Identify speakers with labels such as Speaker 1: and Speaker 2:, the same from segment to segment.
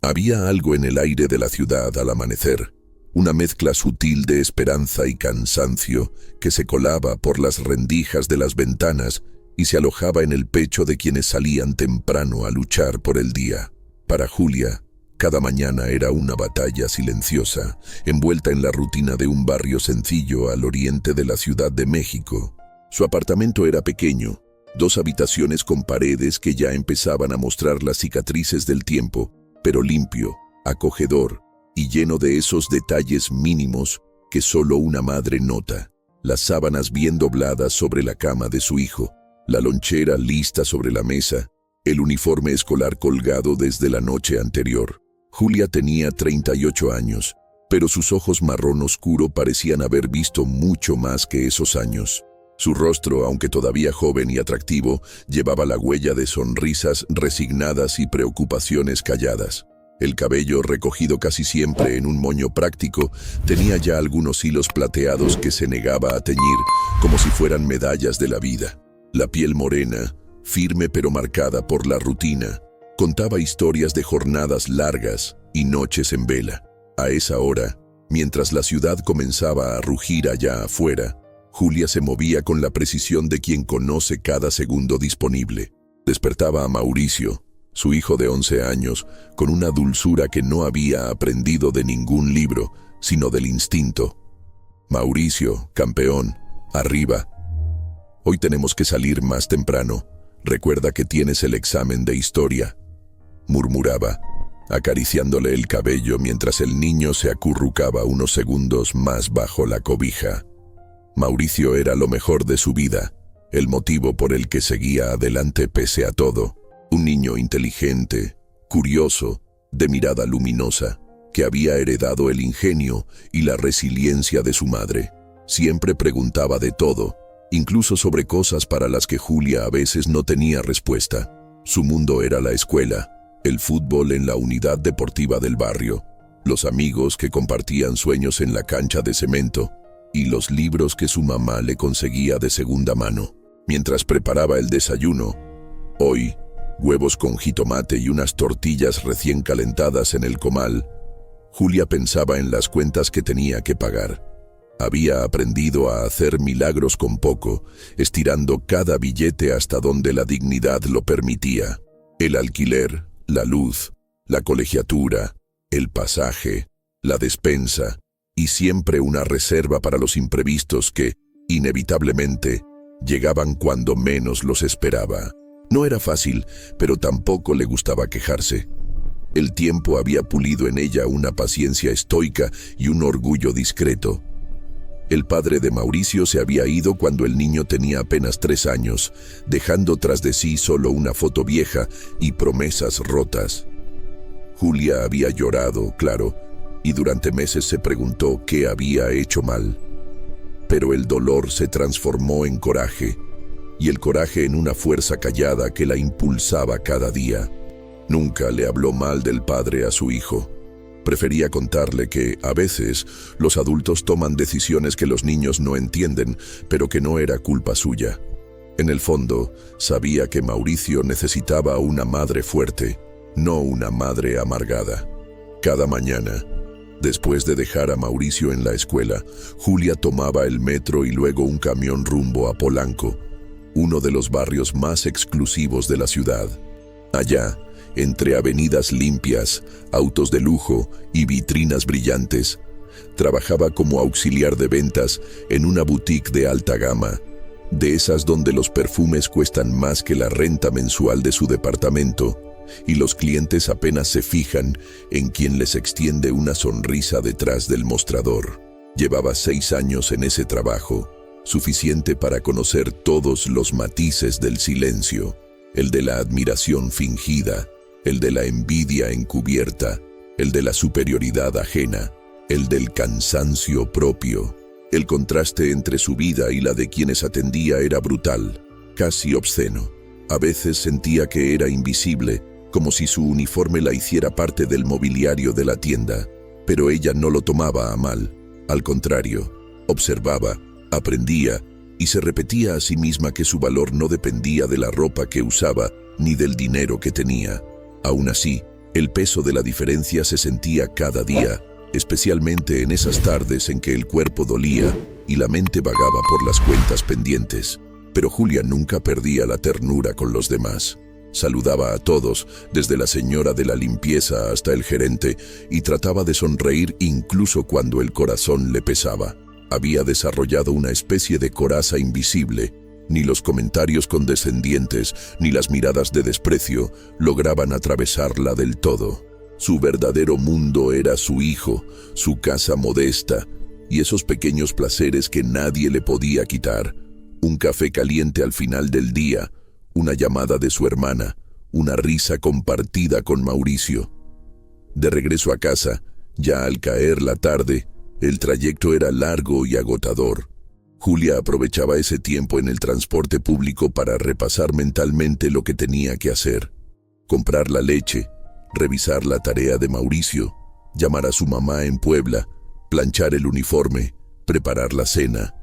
Speaker 1: Había algo en el aire de la ciudad al amanecer, una mezcla sutil de esperanza y cansancio que se colaba por las rendijas de las ventanas y se alojaba en el pecho de quienes salían temprano a luchar por el día. Para Julia, cada mañana era una batalla silenciosa, envuelta en la rutina de un barrio sencillo al oriente de la Ciudad de México. Su apartamento era pequeño, 2 habitaciones con paredes que ya empezaban a mostrar las cicatrices del tiempo, pero limpio, acogedor y lleno de esos detalles mínimos que solo una madre nota. Las sábanas bien dobladas sobre la cama de su hijo, la lonchera lista sobre la mesa, el uniforme escolar colgado desde la noche anterior. Julia tenía 38 años, pero sus ojos marrón oscuro parecían haber visto mucho más que esos años. Su rostro, aunque todavía joven y atractivo, llevaba la huella de sonrisas resignadas y preocupaciones calladas. El cabello, recogido casi siempre en un moño práctico, tenía ya algunos hilos plateados que se negaba a teñir, como si fueran medallas de la vida. La piel morena, firme pero marcada por la rutina, contaba historias de jornadas largas y noches en vela. A esa hora, mientras la ciudad comenzaba a rugir allá afuera, Julia se movía con la precisión de quien conoce cada segundo disponible. Despertaba a Mauricio, su hijo de 11 años, con una dulzura que no había aprendido de ningún libro, sino del instinto. Mauricio, campeón, arriba. Hoy tenemos que salir más temprano. Recuerda que tienes el examen de historia, murmuraba, acariciándole el cabello mientras el niño se acurrucaba unos segundos más bajo la cobija. Mauricio era lo mejor de su vida, el motivo por el que seguía adelante pese a todo. Un niño inteligente, curioso, de mirada luminosa, que había heredado el ingenio y la resiliencia de su madre. Siempre preguntaba de todo, incluso sobre cosas para las que Julia a veces no tenía respuesta. Su mundo era la escuela, el fútbol en la unidad deportiva del barrio, los amigos que compartían sueños en la cancha de cemento y los libros que su mamá le conseguía de segunda mano. Mientras preparaba el desayuno, hoy, huevos con jitomate y unas tortillas recién calentadas en el comal, Julia pensaba en las cuentas que tenía que pagar. Había aprendido a hacer milagros con poco, estirando cada billete hasta donde la dignidad lo permitía. El alquiler, la luz, la colegiatura, el pasaje, la despensa y siempre una reserva para los imprevistos que, inevitablemente, llegaban cuando menos los esperaba. No era fácil, pero tampoco le gustaba quejarse. El tiempo había pulido en ella una paciencia estoica y un orgullo discreto. El padre de Mauricio se había ido cuando el niño tenía apenas 3 años, dejando tras de sí solo una foto vieja y promesas rotas. Julia había llorado, claro, y durante meses se preguntó qué había hecho mal. Pero el dolor se transformó en coraje, y el coraje en una fuerza callada que la impulsaba cada día. Nunca le habló mal del padre a su hijo. Prefería contarle que, a veces, los adultos toman decisiones que los niños no entienden, pero que no era culpa suya. En el fondo, sabía que Mauricio necesitaba una madre fuerte, no una madre amargada. Cada mañana, después de dejar a Mauricio en la escuela, Julia tomaba el metro y luego un camión rumbo a Polanco, uno de los barrios más exclusivos de la ciudad. Allá, entre avenidas limpias, autos de lujo y vitrinas brillantes, trabajaba como auxiliar de ventas en una boutique de alta gama, de esas donde los perfumes cuestan más que la renta mensual de su departamento y los clientes apenas se fijan en quien les extiende una sonrisa detrás del mostrador. Llevaba 6 años en ese trabajo, suficiente para conocer todos los matices del silencio, el de la admiración fingida, el de la envidia encubierta, el de la superioridad ajena, el del cansancio propio. El contraste entre su vida y la de quienes atendía era brutal, casi obsceno. A veces sentía que era invisible, como si su uniforme la hiciera parte del mobiliario de la tienda, pero ella no lo tomaba a mal. Al contrario, observaba, aprendía y se repetía a sí misma que su valor no dependía de la ropa que usaba ni del dinero que tenía. Aún así, El peso de la diferencia se sentía cada día, especialmente en esas tardes en que el cuerpo dolía y la mente vagaba por las cuentas pendientes. Pero Julia nunca perdía la ternura con los demás. Saludaba a todos, desde la señora de la limpieza hasta el gerente, y trataba de sonreír incluso cuando el corazón le pesaba. Había desarrollado una especie de coraza invisible. Ni los comentarios condescendientes, ni las miradas de desprecio lograban atravesarla del todo. Su verdadero mundo era su hijo, su casa modesta, y esos pequeños placeres que nadie le podía quitar. Un café caliente al final del día, una llamada de su hermana, una risa compartida con Mauricio. De regreso a casa, ya al caer la tarde, el trayecto era largo y agotador. Julia aprovechaba ese tiempo en el transporte público para repasar mentalmente lo que tenía que hacer. Comprar la leche, revisar la tarea de Mauricio, llamar a su mamá en Puebla, planchar el uniforme, preparar la cena.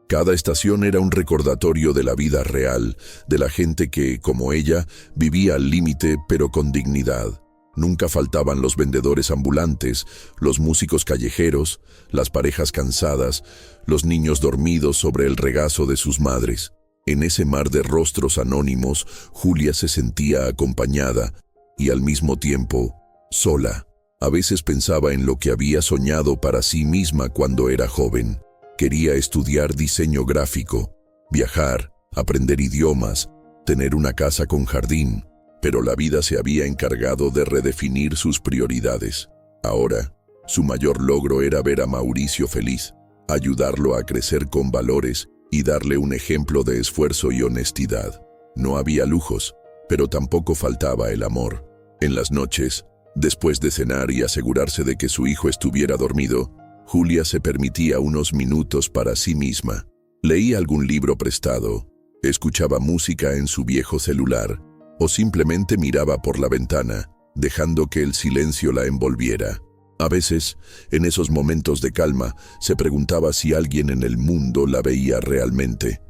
Speaker 1: Cada estación era un recordatorio de la vida real, de la gente que, como ella, vivía al límite pero con dignidad. Nunca faltaban los vendedores ambulantes, los músicos callejeros, las parejas cansadas, los niños dormidos sobre el regazo de sus madres. En ese mar de rostros anónimos, Julia se sentía acompañada y al mismo tiempo sola. A veces pensaba en lo que había soñado para sí misma cuando era joven. Quería estudiar diseño gráfico, viajar, aprender idiomas, tener una casa con jardín, pero la vida se había encargado de redefinir sus prioridades. Ahora, su mayor logro era ver a Mauricio feliz, ayudarlo a crecer con valores y darle un ejemplo de esfuerzo y honestidad. No había lujos, pero tampoco faltaba el amor. En las noches, después de cenar y asegurarse de que su hijo estuviera dormido, Julia se permitía unos minutos para sí misma. Leía algún libro prestado, escuchaba música en su viejo celular, o simplemente miraba por la ventana, dejando que el silencio la envolviera. A veces, en esos momentos de calma, se preguntaba si alguien en el mundo la veía realmente,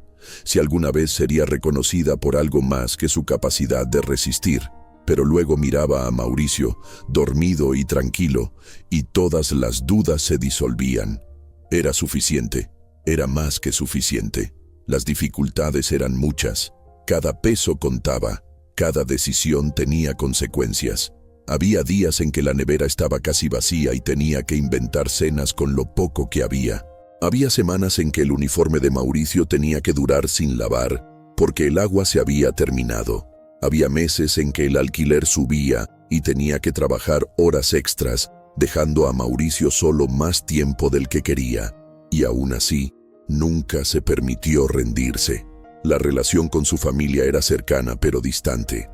Speaker 1: si alguna vez sería reconocida por algo más que su capacidad de resistir. Pero luego miraba a Mauricio, dormido y tranquilo, y todas las dudas se disolvían. Era suficiente, era más que suficiente. Las dificultades eran muchas, cada peso contaba, cada decisión tenía consecuencias. Había días en que la nevera estaba casi vacía y tenía que inventar cenas con lo poco que había. Había semanas en que el uniforme de Mauricio tenía que durar sin lavar, porque el agua se había terminado. Había meses en que el alquiler subía y tenía que trabajar horas extras, dejando a Mauricio solo más tiempo del que quería. Y aún así, nunca se permitió rendirse. La relación con su familia era cercana pero distante.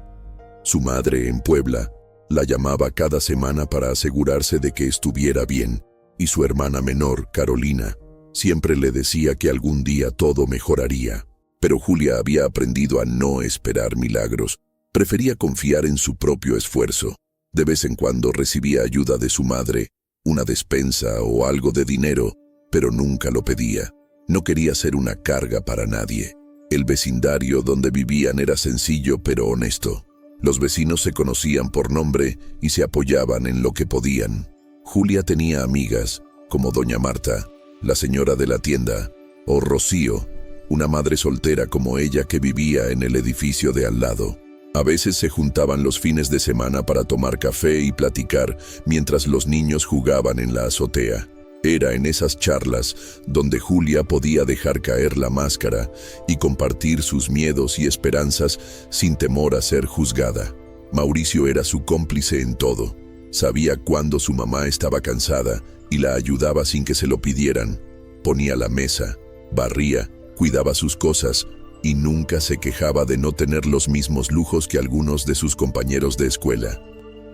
Speaker 1: Su madre, en Puebla, la llamaba cada semana para asegurarse de que estuviera bien, y su hermana menor, Carolina, siempre le decía que algún día todo mejoraría. Pero Julia había aprendido a no esperar milagros. Prefería confiar en su propio esfuerzo. De vez en cuando recibía ayuda de su madre, una despensa o algo de dinero, pero nunca lo pedía. No quería ser una carga para nadie. El vecindario donde vivían era sencillo pero honesto. Los vecinos se conocían por nombre y se apoyaban en lo que podían. Julia tenía amigas, como doña Marta, la señora de la tienda, o Rocío, una madre soltera como ella que vivía en el edificio de al lado. A veces se juntaban los fines de semana para tomar café y platicar mientras los niños jugaban en la azotea. Era en esas charlas donde Julia podía dejar caer la máscara y compartir sus miedos y esperanzas sin temor a ser juzgada. Mauricio era su cómplice en todo. Sabía cuándo su mamá estaba cansada y la ayudaba sin que se lo pidieran. Ponía la mesa, barría, cuidaba sus cosas y nunca se quejaba de no tener los mismos lujos que algunos de sus compañeros de escuela.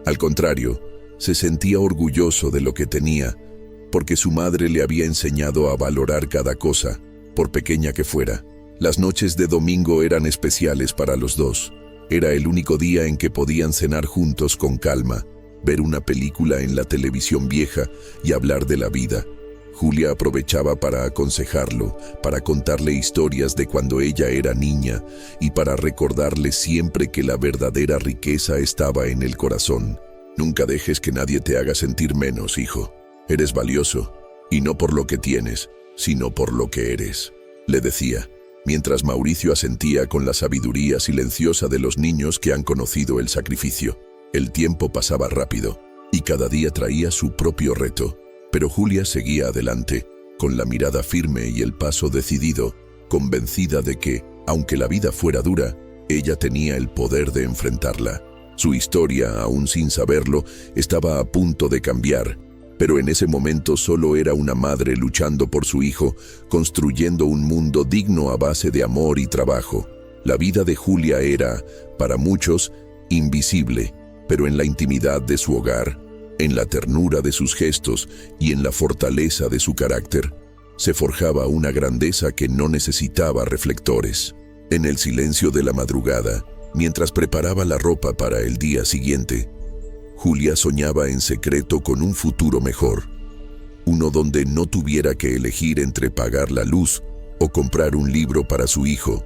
Speaker 1: Al contrario, se sentía orgulloso de lo que tenía, porque su madre le había enseñado a valorar cada cosa, por pequeña que fuera. Las noches de domingo eran especiales para los dos. Era el único día en que podían cenar juntos con calma, ver una película en la televisión vieja y hablar de la vida. Julia aprovechaba para aconsejarlo, para contarle historias de cuando ella era niña y para recordarle siempre que la verdadera riqueza estaba en el corazón. Nunca dejes que nadie te haga sentir menos, hijo. Eres valioso, y no por lo que tienes, sino por lo que eres, le decía, mientras Mauricio asentía con la sabiduría silenciosa de los niños que han conocido el sacrificio. El tiempo pasaba rápido, y cada día traía su propio reto. Pero Julia seguía adelante, con la mirada firme y el paso decidido, convencida de que, aunque la vida fuera dura, ella tenía el poder de enfrentarla. Su historia, aún sin saberlo, estaba a punto de cambiar, pero en ese momento solo era una madre luchando por su hijo, construyendo un mundo digno a base de amor y trabajo. La vida de Julia era, para muchos, invisible, pero en la intimidad de su hogar, en la ternura de sus gestos y en la fortaleza de su carácter, se forjaba una grandeza que no necesitaba reflectores. En el silencio de la madrugada, mientras preparaba la ropa para el día siguiente, Julia soñaba en secreto con un futuro mejor, uno donde no tuviera que elegir entre pagar la luz o comprar un libro para su hijo,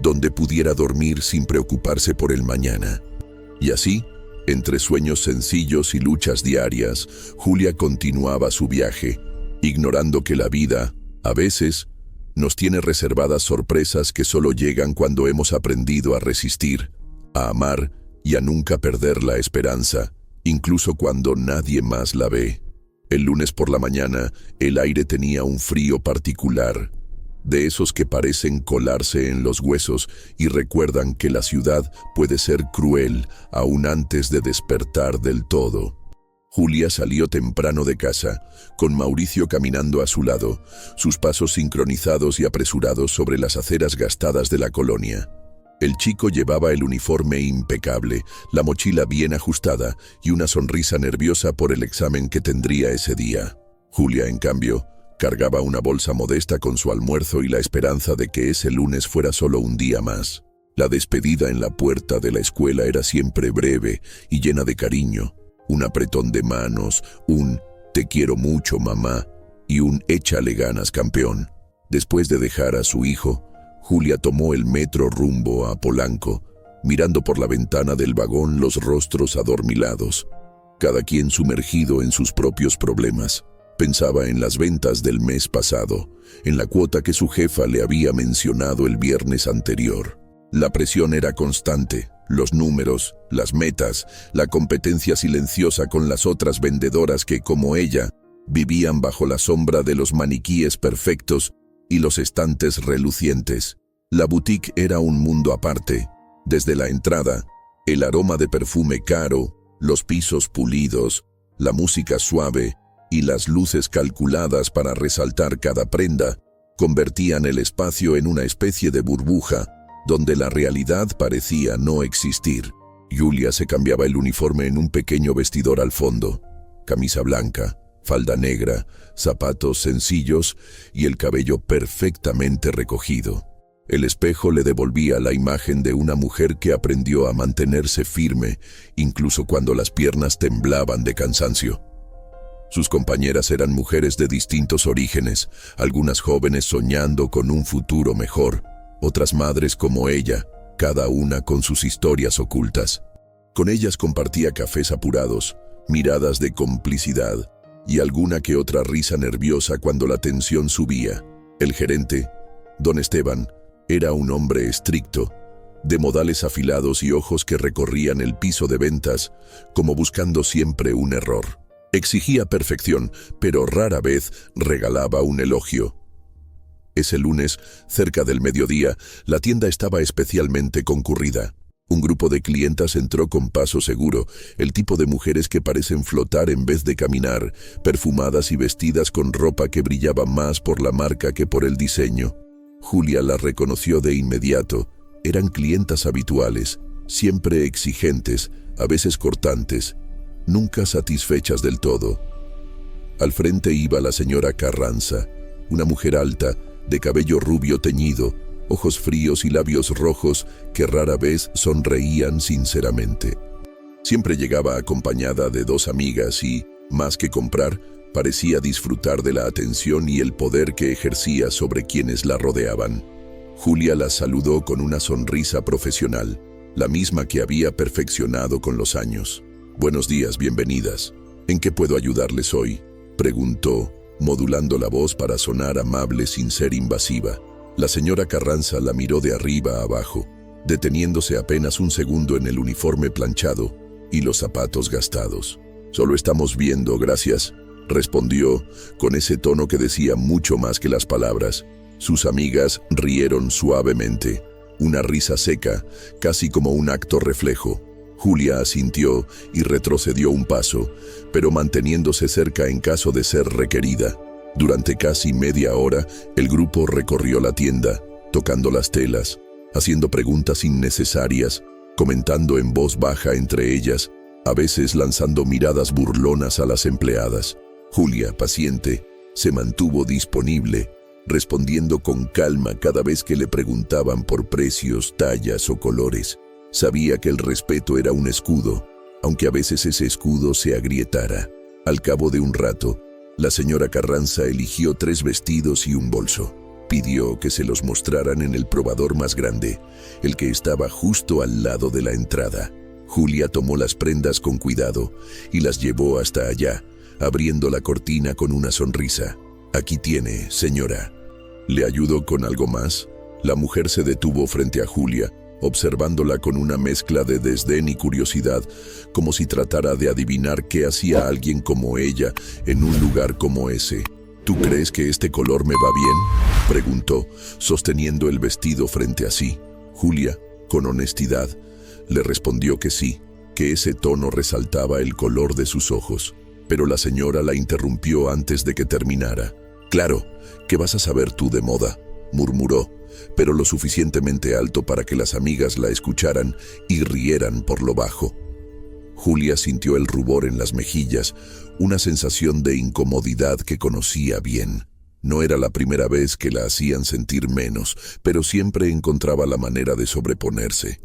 Speaker 1: donde pudiera dormir sin preocuparse por el mañana. Y así, entre sueños sencillos y luchas diarias, Julia continuaba su viaje, ignorando que la vida, a veces, nos tiene reservadas sorpresas que solo llegan cuando hemos aprendido a resistir, a amar y a nunca perder la esperanza, incluso cuando nadie más la ve. El lunes por la mañana, el aire tenía un frío particular, de esos que parecen colarse en los huesos y recuerdan que la ciudad puede ser cruel aún antes de despertar del todo. Julia salió temprano de casa, con Mauricio caminando a su lado, sus pasos sincronizados y apresurados sobre las aceras gastadas de la colonia. El chico llevaba el uniforme impecable, la mochila bien ajustada y una sonrisa nerviosa por el examen que tendría ese día. Julia, en cambio, cargaba una bolsa modesta con su almuerzo y la esperanza de que ese lunes fuera solo un día más. La despedida en la puerta de la escuela era siempre breve y llena de cariño. Un apretón de manos, un «te quiero mucho, mamá» y un «échale ganas, campeón». Después de dejar a su hijo, Julia tomó el metro rumbo a Polanco, mirando por la ventana del vagón los rostros adormilados, cada quien sumergido en sus propios problemas. Pensaba en las ventas del mes pasado, en la cuota que su jefa le había mencionado el viernes anterior. La presión era constante, los números, las metas, la competencia silenciosa con las otras vendedoras que, como ella, vivían bajo la sombra de los maniquíes perfectos y los estantes relucientes. La boutique era un mundo aparte. Desde la entrada, el aroma de perfume caro, los pisos pulidos, la música suave y las luces calculadas para resaltar cada prenda, convertían el espacio en una especie de burbuja, donde la realidad parecía no existir. Julia se cambiaba el uniforme en un pequeño vestidor al fondo, camisa blanca, falda negra, zapatos sencillos y el cabello perfectamente recogido. El espejo le devolvía la imagen de una mujer que aprendió a mantenerse firme, incluso cuando las piernas temblaban de cansancio. Sus compañeras eran mujeres de distintos orígenes, algunas jóvenes soñando con un futuro mejor, otras madres como ella, cada una con sus historias ocultas. Con ellas compartía cafés apurados, miradas de complicidad y alguna que otra risa nerviosa cuando la tensión subía. El gerente, don Esteban, era un hombre estricto, de modales afilados y ojos que recorrían el piso de ventas, como buscando siempre un error. Exigía perfección, pero rara vez regalaba un elogio. Ese lunes, cerca del mediodía, la tienda estaba especialmente concurrida. Un grupo de clientas entró con paso seguro, el tipo de mujeres que parecen flotar en vez de caminar, perfumadas y vestidas con ropa que brillaba más por la marca que por el diseño. Julia las reconoció de inmediato. Eran clientas habituales, siempre exigentes, a veces cortantes, nunca satisfechas del todo. Al frente iba la señora Carranza, una mujer alta, de cabello rubio teñido, ojos fríos y labios rojos que rara vez sonreían sinceramente. Siempre llegaba acompañada de dos amigas y, más que comprar, Parecía disfrutar de la atención y el poder que ejercía sobre quienes la rodeaban. Julia las saludó con una sonrisa profesional, la misma que había perfeccionado con los años. «Buenos días, bienvenidas. ¿En qué puedo ayudarles hoy?», preguntó, modulando la voz para sonar amable sin ser invasiva. La señora Carranza la miró de arriba a abajo, deteniéndose apenas un segundo en el uniforme planchado y los zapatos gastados. «Solo estamos viendo, gracias», respondió, con ese tono que decía mucho más que las palabras. Sus amigas rieron suavemente, una risa seca, casi como un acto reflejo. Julia asintió y retrocedió un paso, pero manteniéndose cerca en caso de ser requerida. Durante casi media hora, el grupo recorrió la tienda, tocando las telas, haciendo preguntas innecesarias, comentando en voz baja entre ellas, a veces lanzando miradas burlonas a las empleadas. Julia, paciente, se mantuvo disponible, respondiendo con calma cada vez que le preguntaban por precios, tallas o colores. Sabía que el respeto era un escudo, aunque a veces ese escudo se agrietara. Al cabo de un rato, la señora Carranza eligió 3 vestidos y un bolso. Pidió que se los mostraran en el probador más grande, el que estaba justo al lado de la entrada. Julia tomó las prendas con cuidado y las llevó hasta allá, abriendo la cortina con una sonrisa. «Aquí tiene, señora. ¿Le ayudo con algo más?». La mujer se detuvo frente a Julia, observándola con una mezcla de desdén y curiosidad, como si tratara de adivinar qué hacía alguien como ella en un lugar como ese. «¿Tú crees que este color me va bien?», preguntó, sosteniendo el vestido frente a sí. Julia, con honestidad, le respondió que sí, que ese tono resaltaba el color de sus ojos. Pero la señora la interrumpió antes de que terminara. «Claro, ¿qué vas a saber tú de moda?», murmuró, pero lo suficientemente alto para que las amigas la escucharan y rieran por lo bajo. Julia sintió el rubor en las mejillas, una sensación de incomodidad que conocía bien. No era la primera vez que la hacían sentir menos, pero siempre encontraba la manera de sobreponerse.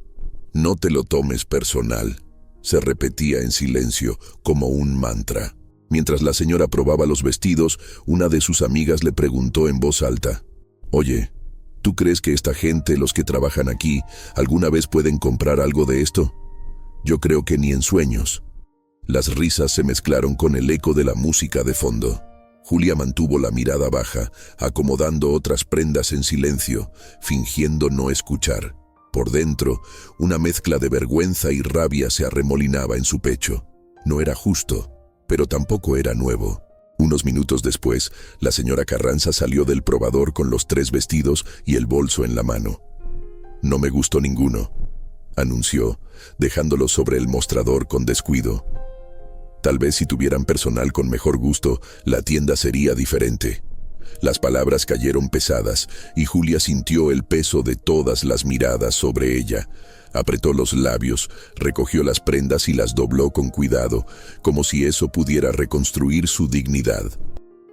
Speaker 1: «No te lo tomes personal», se repetía en silencio, como un mantra. Mientras la señora probaba los vestidos, una de sus amigas le preguntó en voz alta: «Oye, ¿tú crees que esta gente, los que trabajan aquí, alguna vez pueden comprar algo de esto?». «Yo creo que ni en sueños». Las risas se mezclaron con el eco de la música de fondo. Julia mantuvo la mirada baja, acomodando otras prendas en silencio, fingiendo no escuchar. Por dentro, una mezcla de vergüenza y rabia se arremolinaba en su pecho. No era justo, pero tampoco era nuevo. Unos minutos después, la señora Carranza salió del probador con los 3 vestidos y el bolso en la mano. «No me gustó ninguno», anunció, dejándolos sobre el mostrador con descuido. «Tal vez si tuvieran personal con mejor gusto, la tienda sería diferente». Las palabras cayeron pesadas y Julia sintió el peso de todas las miradas sobre ella. Apretó los labios, recogió las prendas y las dobló con cuidado, como si eso pudiera reconstruir su dignidad.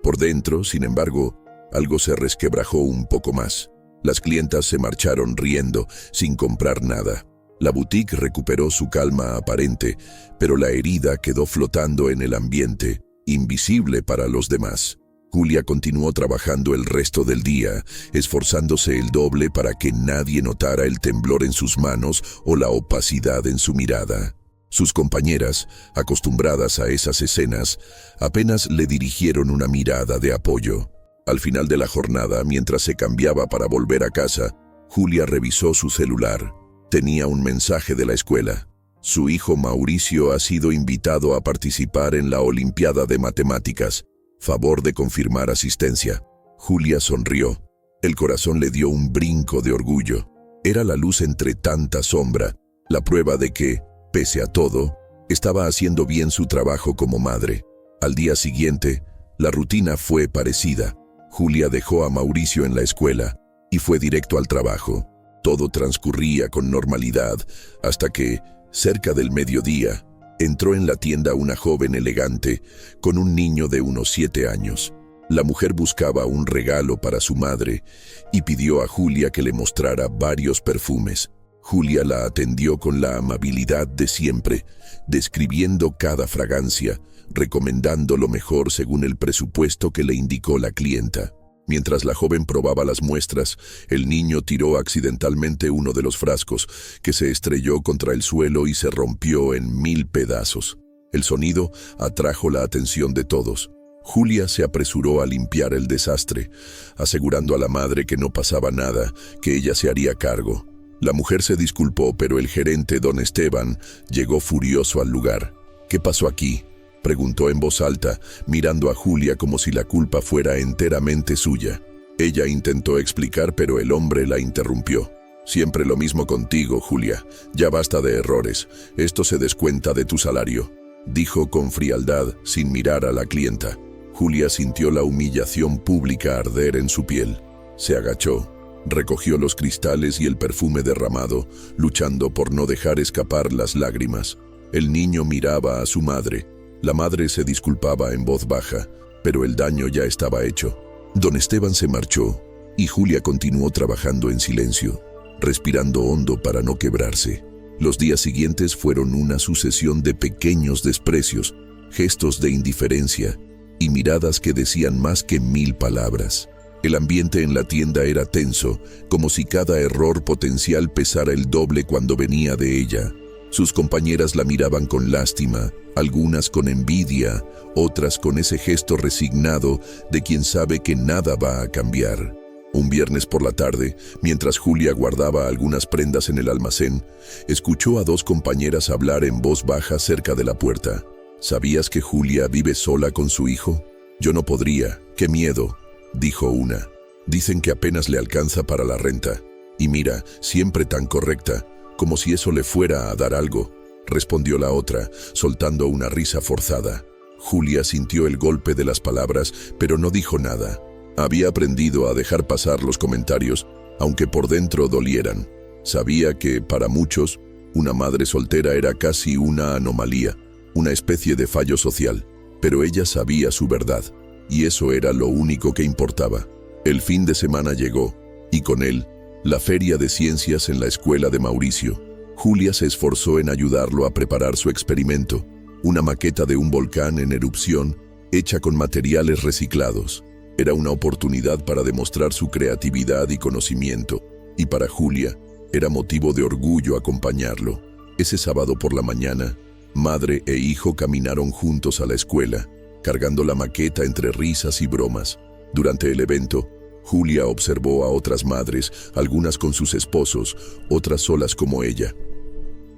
Speaker 1: Por dentro, sin embargo, algo se resquebrajó un poco más. Las clientas se marcharon riendo, sin comprar nada. La boutique recuperó su calma aparente, pero la herida quedó flotando en el ambiente, invisible para los demás. Julia continuó trabajando el resto del día, esforzándose el doble para que nadie notara el temblor en sus manos o la opacidad en su mirada. Sus compañeras, acostumbradas a esas escenas, apenas le dirigieron una mirada de apoyo. Al final de la jornada, mientras se cambiaba para volver a casa, Julia revisó su celular. Tenía un mensaje de la escuela. Su hijo Mauricio ha sido invitado a participar en la Olimpiada de Matemáticas. Favor de confirmar asistencia. Julia sonrió. El corazón le dio un brinco de orgullo. Era la luz entre tanta sombra, la prueba de que, pese a todo, estaba haciendo bien su trabajo como madre. Al día siguiente, la rutina fue parecida. Julia dejó a Mauricio en la escuela y fue directo al trabajo. Todo transcurría con normalidad hasta que, cerca del mediodía, entró en la tienda una joven elegante con un niño de unos 7 años. La mujer buscaba un regalo para su madre y pidió a Julia que le mostrara varios perfumes. Julia la atendió con la amabilidad de siempre, describiendo cada fragancia, recomendando lo mejor según el presupuesto que le indicó la clienta. Mientras la joven probaba las muestras, el niño tiró accidentalmente uno de los frascos, que se estrelló contra el suelo y se rompió en 1000 pedazos. El sonido atrajo la atención de todos. Julia se apresuró a limpiar el desastre, asegurando a la madre que no pasaba nada, que ella se haría cargo. La mujer se disculpó, pero el gerente, don Esteban, llegó furioso al lugar. «¿Qué pasó aquí?», preguntó en voz alta, mirando a Julia como si la culpa fuera enteramente suya. Ella intentó explicar, pero el hombre la interrumpió. «Siempre lo mismo contigo, Julia. Ya basta de errores. Esto se descuenta de tu salario», dijo con frialdad, sin mirar a la clienta. Julia sintió la humillación pública arder en su piel. Se agachó, recogió los cristales y el perfume derramado, luchando por no dejar escapar las lágrimas. El niño miraba a su madre. La madre se disculpaba en voz baja, pero el daño ya estaba hecho. Don Esteban se marchó y Julia continuó trabajando en silencio, respirando hondo para no quebrarse. Los días siguientes fueron una sucesión de pequeños desprecios, gestos de indiferencia y miradas que decían más que 1000 palabras. El ambiente en la tienda era tenso, como si cada error potencial pesara el doble cuando venía de ella. Sus compañeras la miraban con lástima, algunas con envidia, otras con ese gesto resignado de quien sabe que nada va a cambiar. Un viernes por la tarde, mientras Julia guardaba algunas prendas en el almacén, escuchó a 2 compañeras hablar en voz baja cerca de la puerta. «¿Sabías que Julia vive sola con su hijo?». «Yo no podría, qué miedo», dijo una. «Dicen que apenas le alcanza para la renta. Y mira, siempre tan correcta, como si eso le fuera a dar algo», respondió la otra, soltando una risa forzada. Julia sintió el golpe de las palabras, pero no dijo nada. Había aprendido a dejar pasar los comentarios, aunque por dentro dolieran. Sabía que, para muchos, una madre soltera era casi una anomalía, una especie de fallo social, pero ella sabía su verdad, y eso era lo único que importaba. El fin de semana llegó, y con él, la feria de ciencias en la escuela de Mauricio. Julia se esforzó en ayudarlo a preparar su experimento, una maqueta de un volcán en erupción, hecha con materiales reciclados. Era una oportunidad para demostrar su creatividad y conocimiento, y para Julia, era motivo de orgullo acompañarlo. Ese sábado por la mañana, madre e hijo caminaron juntos a la escuela, cargando la maqueta entre risas y bromas. Durante el evento, Julia observó a otras madres, algunas con sus esposos, otras solas como ella.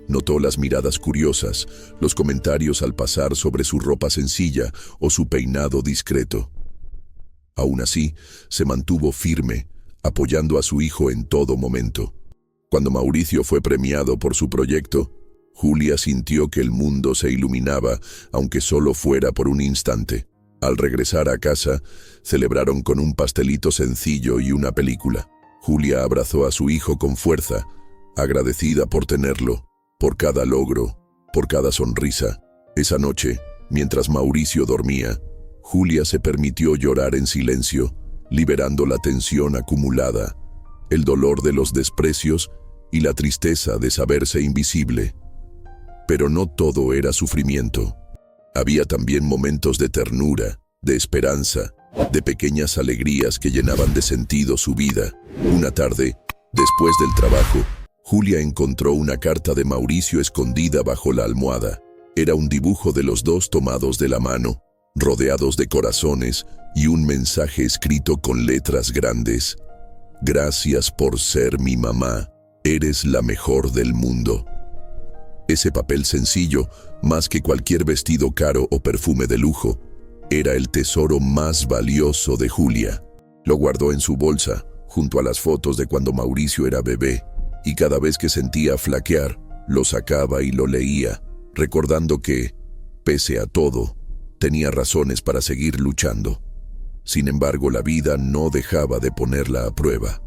Speaker 1: Notó las miradas curiosas, los comentarios al pasar sobre su ropa sencilla o su peinado discreto. Aún así, se mantuvo firme, apoyando a su hijo en todo momento. Cuando Mauricio fue premiado por su proyecto, Julia sintió que el mundo se iluminaba, aunque solo fuera por un instante. Al regresar a casa, celebraron con un pastelito sencillo y una película. Julia abrazó a su hijo con fuerza, agradecida por tenerlo, por cada logro, por cada sonrisa. Esa noche, mientras Mauricio dormía, Julia se permitió llorar en silencio, liberando la tensión acumulada, el dolor de los desprecios y la tristeza de saberse invisible. Pero no todo era sufrimiento. Había también momentos de ternura, de esperanza, de pequeñas alegrías que llenaban de sentido su vida. Una tarde, después del trabajo, Julia encontró una carta de Mauricio escondida bajo la almohada. Era un dibujo de los dos tomados de la mano, rodeados de corazones y un mensaje escrito con letras grandes. «Gracias por ser mi mamá. Eres la mejor del mundo». Ese papel sencillo, más que cualquier vestido caro o perfume de lujo, era el tesoro más valioso de Julia. Lo guardó en su bolsa, junto a las fotos de cuando Mauricio era bebé, y cada vez que sentía flaquear, lo sacaba y lo leía, recordando que, pese a todo, tenía razones para seguir luchando. Sin embargo, la vida no dejaba de ponerla a prueba.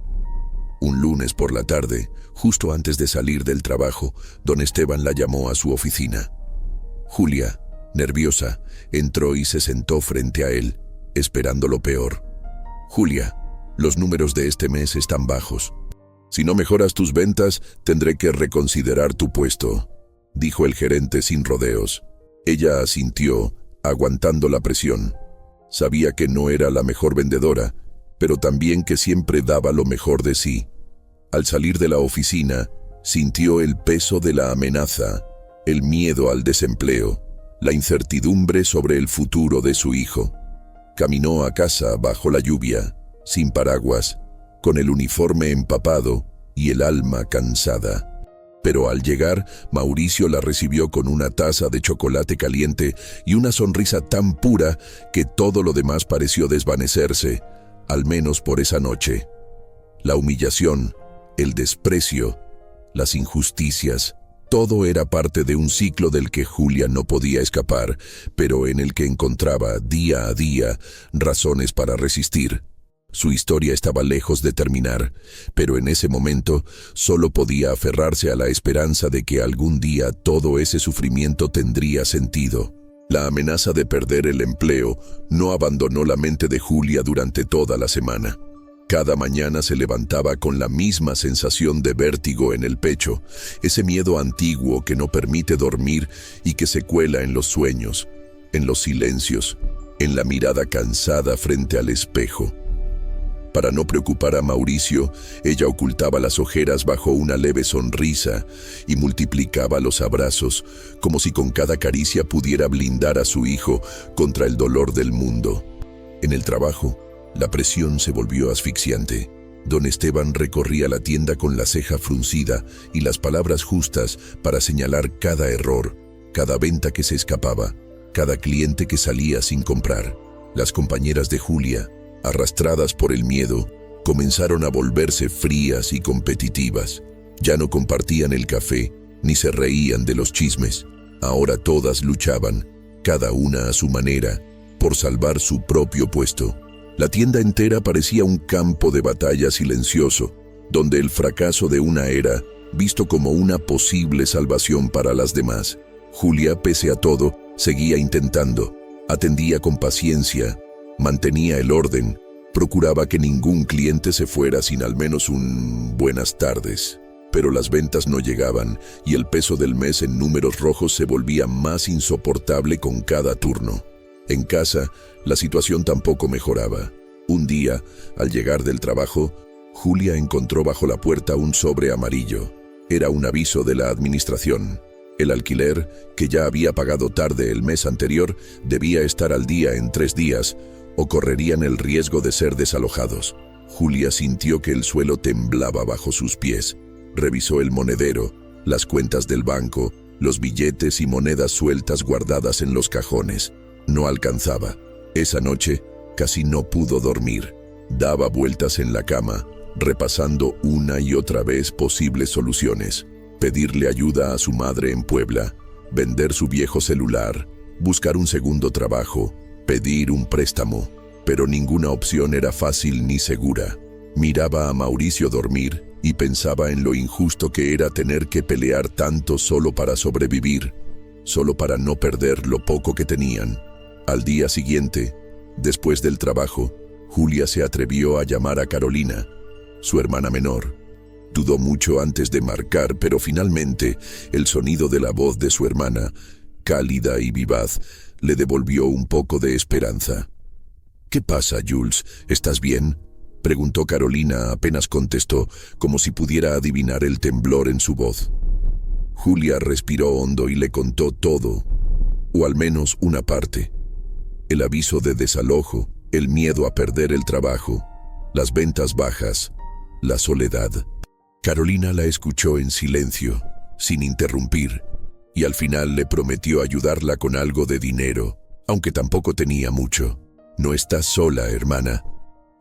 Speaker 1: Un lunes por la tarde, justo antes de salir del trabajo, don Esteban la llamó a su oficina. Julia, nerviosa, entró y se sentó frente a él, esperando lo peor. «Julia, los números de este mes están bajos». Si no mejoras tus ventas, tendré que reconsiderar tu puesto, dijo el gerente sin rodeos. Ella asintió, aguantando la presión. Sabía que no era la mejor vendedora, pero también que siempre daba lo mejor de sí. Al salir de la oficina, sintió el peso de la amenaza, el miedo al desempleo, la incertidumbre sobre el futuro de su hijo. Caminó a casa bajo la lluvia, sin paraguas, con el uniforme empapado y el alma cansada. Pero al llegar, Mauricio la recibió con una taza de chocolate caliente y una sonrisa tan pura que todo lo demás pareció desvanecerse, al menos por esa noche. La humillación, el desprecio, las injusticias, todo era parte de un ciclo del que Julia no podía escapar, pero en el que encontraba día a día razones para resistir. Su historia estaba lejos de terminar, pero en ese momento solo podía aferrarse a la esperanza de que algún día todo ese sufrimiento tendría sentido. La amenaza de perder el empleo no abandonó la mente de Julia durante toda la semana. Cada mañana se levantaba con la misma sensación de vértigo en el pecho, ese miedo antiguo que no permite dormir y que se cuela en los sueños, en los silencios, en la mirada cansada frente al espejo. Para no preocupar a Mauricio, ella ocultaba las ojeras bajo una leve sonrisa y multiplicaba los abrazos, como si con cada caricia pudiera blindar a su hijo contra el dolor del mundo. En el trabajo, la presión se volvió asfixiante. Don Esteban recorría la tienda con la ceja fruncida y las palabras justas para señalar cada error, cada venta que se escapaba, cada cliente que salía sin comprar. Las compañeras de Julia, arrastradas por el miedo, comenzaron a volverse frías y competitivas. Ya no compartían el café, ni se reían de los chismes. Ahora todas luchaban, cada una a su manera, por salvar su propio puesto. La tienda entera parecía un campo de batalla silencioso, donde el fracaso de una era visto como una posible salvación para las demás. Julia, pese a todo, seguía intentando, atendía con paciencia, mantenía el orden, procuraba que ningún cliente se fuera sin al menos un buenas tardes. Pero las ventas no llegaban y el peso del mes en números rojos se volvía más insoportable con cada turno. En casa, la situación tampoco mejoraba. Un día, al llegar del trabajo, Julia encontró bajo la puerta un sobre amarillo. Era un aviso de la administración. El alquiler, que ya había pagado tarde el mes anterior, debía estar al día en 3 días, o correrían el riesgo de ser desalojados. Julia sintió que el suelo temblaba bajo sus pies. Revisó el monedero, las cuentas del banco, los billetes y monedas sueltas guardadas en los cajones. No alcanzaba. Esa noche casi no pudo dormir. Daba vueltas en la cama, repasando una y otra vez posibles soluciones. Pedirle ayuda a su madre en Puebla, vender su viejo celular, buscar un segundo trabajo, pedir un préstamo, pero ninguna opción era fácil ni segura. Miraba a Mauricio dormir y pensaba en lo injusto que era tener que pelear tanto solo para sobrevivir, solo para no perder lo poco que tenían. Al día siguiente, después del trabajo, Julia se atrevió a llamar a Carolina, su hermana menor. Dudó mucho antes de marcar, pero finalmente el sonido de la voz de su hermana, cálida y vivaz, le devolvió un poco de esperanza. «¿Qué pasa, Jules? ¿Estás bien?», preguntó Carolina apenas contestó, como si pudiera adivinar el temblor en su voz. Julia respiró hondo y le contó todo, o al menos una parte. El aviso de desalojo, el miedo a perder el trabajo, las ventas bajas, la soledad. Carolina la escuchó en silencio, sin interrumpir, y al final le prometió ayudarla con algo de dinero, aunque tampoco tenía mucho. «No estás sola, hermana»,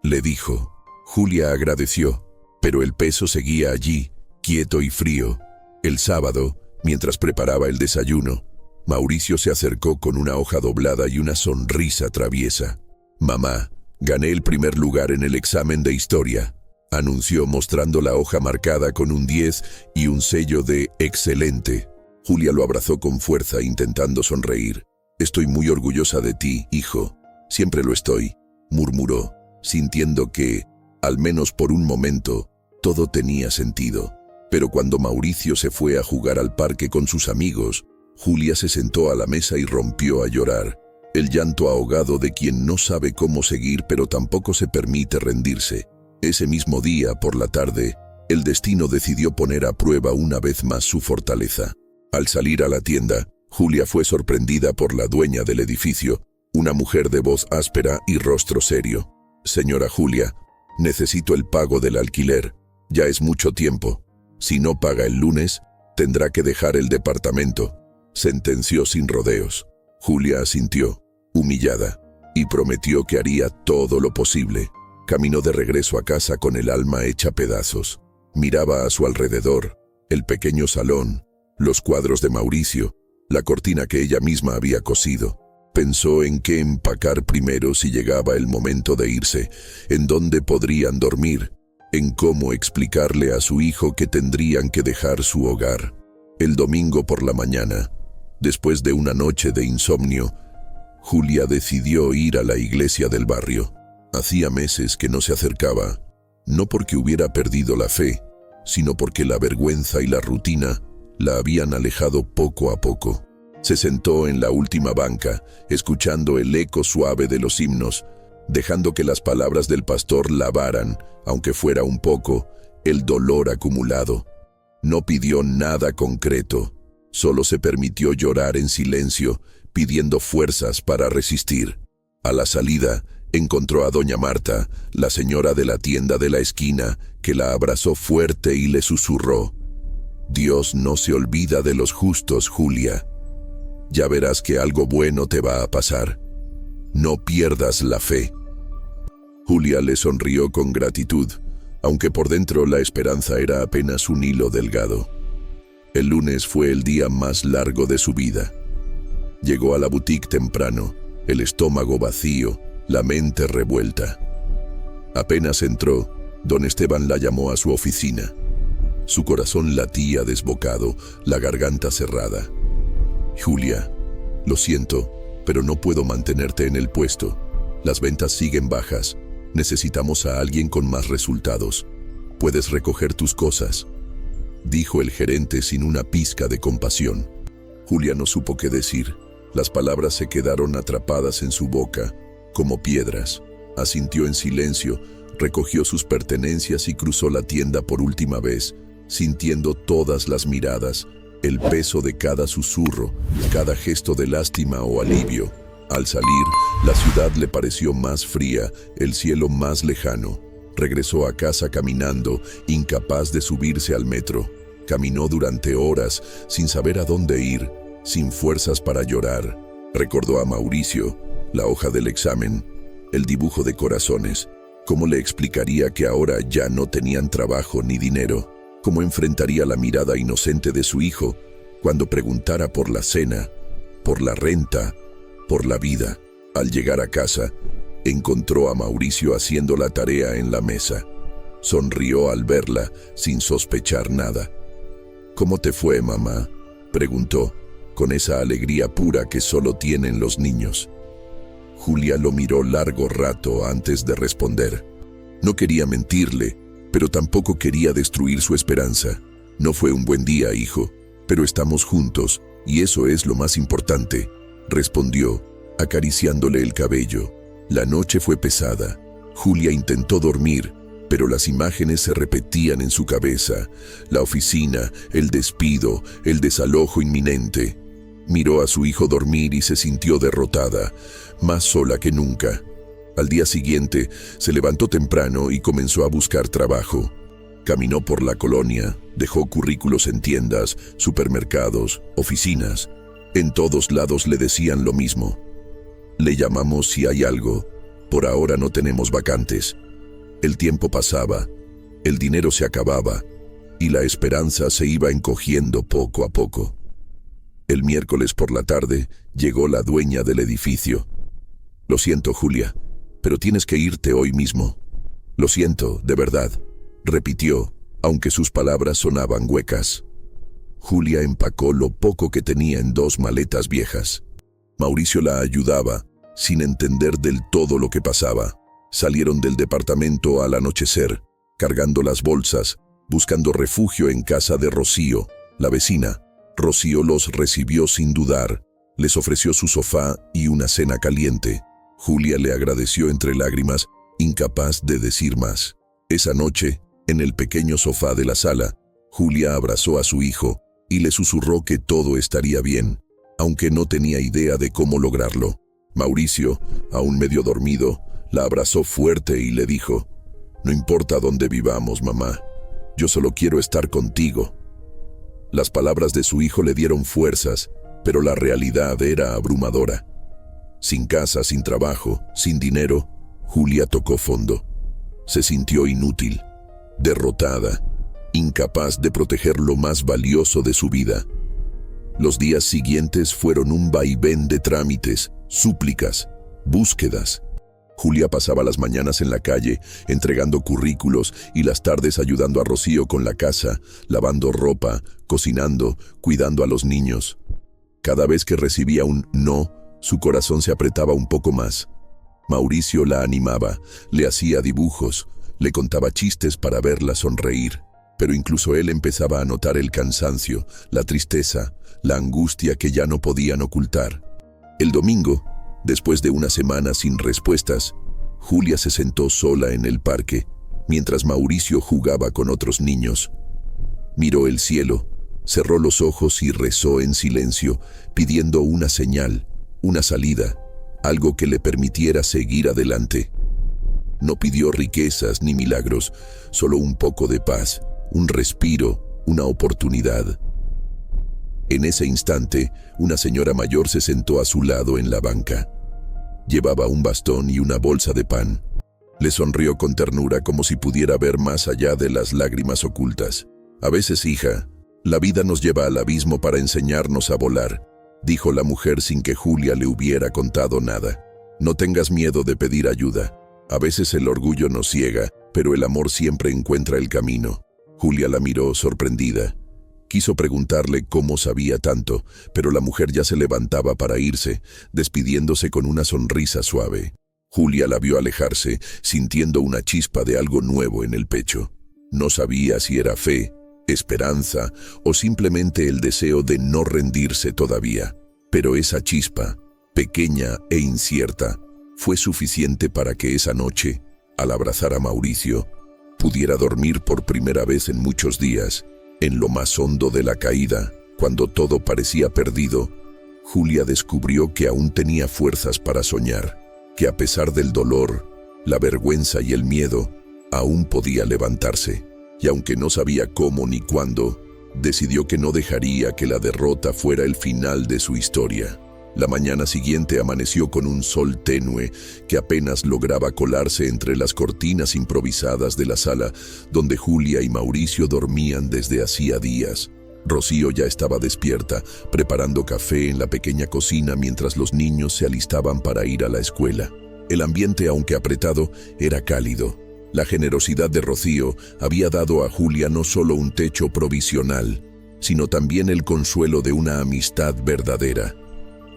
Speaker 1: le dijo. Julia agradeció, pero el peso seguía allí, quieto y frío. El sábado, mientras preparaba el desayuno, Mauricio se acercó con una hoja doblada y una sonrisa traviesa. «Mamá, gané el primer lugar en el examen de historia», anunció mostrando la hoja marcada con un 10 y un sello de «excelente». Julia lo abrazó con fuerza intentando sonreír. «Estoy muy orgullosa de ti, hijo». «Siempre lo estoy», murmuró, sintiendo que, al menos por un momento, Todo tenía sentido. Pero cuando Mauricio se fue a jugar al parque con sus amigos, Julia se sentó a la mesa y rompió a llorar. El llanto ahogado de quien no sabe cómo seguir pero tampoco se permite rendirse. Ese mismo día, por la tarde, el destino decidió poner a prueba una vez más su fortaleza. Al salir a la tienda, Julia fue sorprendida por la dueña del edificio, una mujer de voz áspera y rostro serio. «Señora Julia, necesito el pago del alquiler. Ya es mucho tiempo. Si no paga el lunes, tendrá que dejar el departamento», sentenció sin rodeos. Julia asintió, humillada, y prometió que haría todo lo posible. Caminó de regreso a casa con el alma hecha pedazos. Miraba a su alrededor, el pequeño salón, los cuadros de Mauricio, la cortina que ella misma había cosido. Pensó en qué empacar primero si llegaba el momento de irse, en dónde podrían dormir, en cómo explicarle a su hijo que tendrían que dejar su hogar. El domingo por la mañana, después de una noche de insomnio, Julia decidió ir a la iglesia del barrio. Hacía meses que no se acercaba, no porque hubiera perdido la fe, sino porque la vergüenza y la rutina la habían alejado poco a poco. Se sentó en la última banca, escuchando el eco suave de los himnos, dejando que las palabras del pastor lavaran, aunque fuera un poco, el dolor acumulado. No pidió nada concreto, solo se permitió llorar en silencio, pidiendo fuerzas para resistir. A la salida, encontró a doña Marta, la señora de la tienda de la esquina, que la abrazó fuerte y le susurró: «Dios no se olvida de los justos, Julia. Ya verás que algo bueno te va a pasar. No pierdas la fe». Julia le sonrió con gratitud, aunque por dentro la esperanza era apenas un hilo delgado. El lunes fue el día más largo de su vida. Llegó a la boutique temprano, el estómago vacío, la mente revuelta. Apenas entró, don Esteban la llamó a su oficina. Su corazón latía desbocado, la garganta cerrada. «Julia, lo siento, pero no puedo mantenerte en el puesto. Las ventas siguen bajas. Necesitamos a alguien con más resultados. Puedes recoger tus cosas», dijo el gerente sin una pizca de compasión. Julia no supo qué decir. Las palabras se quedaron atrapadas en su boca, como piedras. Asintió en silencio, recogió sus pertenencias y cruzó la tienda por última vez, sintiendo todas las miradas, el peso de cada susurro, cada gesto de lástima o alivio. Al salir, la ciudad le pareció más fría, el cielo más lejano. Regresó a casa caminando, incapaz de subirse al metro. Caminó durante horas, sin saber a dónde ir, sin fuerzas para llorar. Recordó a Mauricio, la hoja del examen, el dibujo de corazones. ¿Cómo le explicaría que ahora ya no tenían trabajo ni dinero? ¿Cómo enfrentaría la mirada inocente de su hijo cuando preguntara por la cena, por la renta, por la vida? Al llegar a casa, encontró a Mauricio haciendo la tarea en la mesa. Sonrió al verla, sin sospechar nada. «¿Cómo te fue, mamá?», preguntó, con esa alegría pura que solo tienen los niños. Julia lo miró largo rato antes de responder. No quería mentirle, pero tampoco quería destruir su esperanza. «No fue un buen día, hijo, pero estamos juntos, y eso es lo más importante», respondió, acariciándole el cabello. La noche fue pesada. Julia intentó dormir, pero las imágenes se repetían en su cabeza. La oficina, el despido, el desalojo inminente. Miró a su hijo dormir y se sintió derrotada, más sola que nunca. Al día siguiente, se levantó temprano y comenzó a buscar trabajo. Caminó por la colonia, dejó currículos en tiendas, supermercados, oficinas. En todos lados le decían lo mismo: «Le llamamos si hay algo. Por ahora no tenemos vacantes». El tiempo pasaba, el dinero se acababa y la esperanza se iba encogiendo poco a poco. El miércoles por la tarde llegó la dueña del edificio. «Lo siento, Julia, pero tienes que irte hoy mismo». «Lo siento, de verdad», repitió, aunque sus palabras sonaban huecas. Julia empacó lo poco que tenía en 2 maletas viejas. Mauricio la ayudaba, sin entender del todo lo que pasaba. Salieron del departamento al anochecer. cargando las bolsas, buscando refugio en casa de Rocío, la vecina. Rocío los recibió sin dudar, les ofreció su sofá y una cena caliente. Julia le agradeció entre lágrimas, incapaz de decir más. Esa noche, en el pequeño sofá de la sala, Julia abrazó a su hijo y le susurró que todo estaría bien, aunque no tenía idea de cómo lograrlo. Mauricio, aún medio dormido, la abrazó fuerte y le dijo: «No importa dónde vivamos, mamá, yo solo quiero estar contigo». Las palabras de su hijo le dieron fuerzas, pero la realidad era abrumadora. Sin casa, sin trabajo, sin dinero, Julia tocó fondo. Se sintió inútil, derrotada, incapaz de proteger lo más valioso de su vida. Los días siguientes fueron un vaivén de trámites, súplicas, búsquedas. Julia pasaba las mañanas en la calle, entregando currículos, y las tardes ayudando a Rocío con la casa, lavando ropa, cocinando, cuidando a los niños. Cada vez que recibía un no, su corazón se apretaba un poco más. Mauricio la animaba, le hacía dibujos, le contaba chistes para verla sonreír, pero incluso él empezaba a notar el cansancio, la tristeza, la angustia que ya no podían ocultar. El domingo, después de una semana sin respuestas, Julia se sentó sola en el parque, mientras Mauricio jugaba con otros niños. Miró el cielo, cerró los ojos y rezó en silencio, pidiendo una señal, una salida, algo que le permitiera seguir adelante. No pidió riquezas ni milagros, solo un poco de paz, un respiro, una oportunidad. En ese instante, una señora mayor se sentó a su lado en la banca. Llevaba un bastón y una bolsa de pan. Le sonrió con ternura, como si pudiera ver más allá de las lágrimas ocultas. «A veces, hija, la vida nos lleva al abismo para enseñarnos a volar», dijo la mujer sin que Julia le hubiera contado nada. «No tengas miedo de pedir ayuda. A veces el orgullo nos ciega, pero el amor siempre encuentra el camino». Julia la miró sorprendida. Quiso preguntarle cómo sabía tanto, pero la mujer ya se levantaba para irse, despidiéndose con una sonrisa suave. Julia la vio alejarse, sintiendo una chispa de algo nuevo en el pecho. No sabía si era fe, esperanza o simplemente el deseo de no rendirse todavía. Pero esa chispa, pequeña e incierta, fue suficiente para que esa noche, al abrazar a Mauricio, pudiera dormir por primera vez en muchos días. En lo más hondo de la caída, cuando todo parecía perdido, Julia descubrió que aún tenía fuerzas para soñar, que a pesar del dolor, la vergüenza y el miedo, aún podía levantarse. Y aunque no sabía cómo ni cuándo, decidió que no dejaría que la derrota fuera el final de su historia. La mañana siguiente amaneció con un sol tenue que apenas lograba colarse entre las cortinas improvisadas de la sala donde Julia y Mauricio dormían desde hacía días. Rocío ya estaba despierta, preparando café en la pequeña cocina mientras los niños se alistaban para ir a la escuela. El ambiente, aunque apretado, era cálido. La generosidad de Rocío había dado a Julia no solo un techo provisional, sino también el consuelo de una amistad verdadera.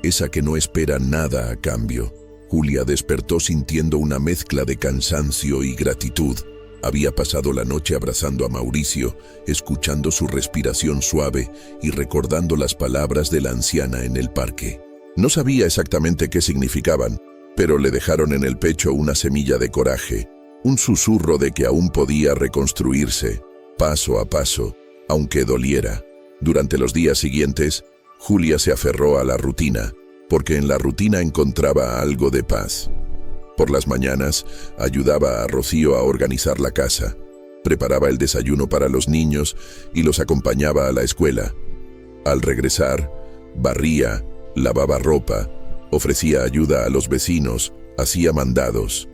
Speaker 1: Esa que no espera nada a cambio. Julia despertó sintiendo una mezcla de cansancio y gratitud. Había pasado la noche abrazando a Mauricio, escuchando su respiración suave y recordando las palabras de la anciana en el parque. No sabía exactamente qué significaban, pero le dejaron en el pecho una semilla de coraje, un susurro de que aún podía reconstruirse, paso a paso, aunque doliera. Durante los días siguientes, Julia se aferró a la rutina, porque en la rutina encontraba algo de paz. Por las mañanas, ayudaba a Rocío a organizar la casa, preparaba el desayuno para los niños y los acompañaba a la escuela. Al regresar, barría, lavaba ropa, ofrecía ayuda a los vecinos, hacía mandados.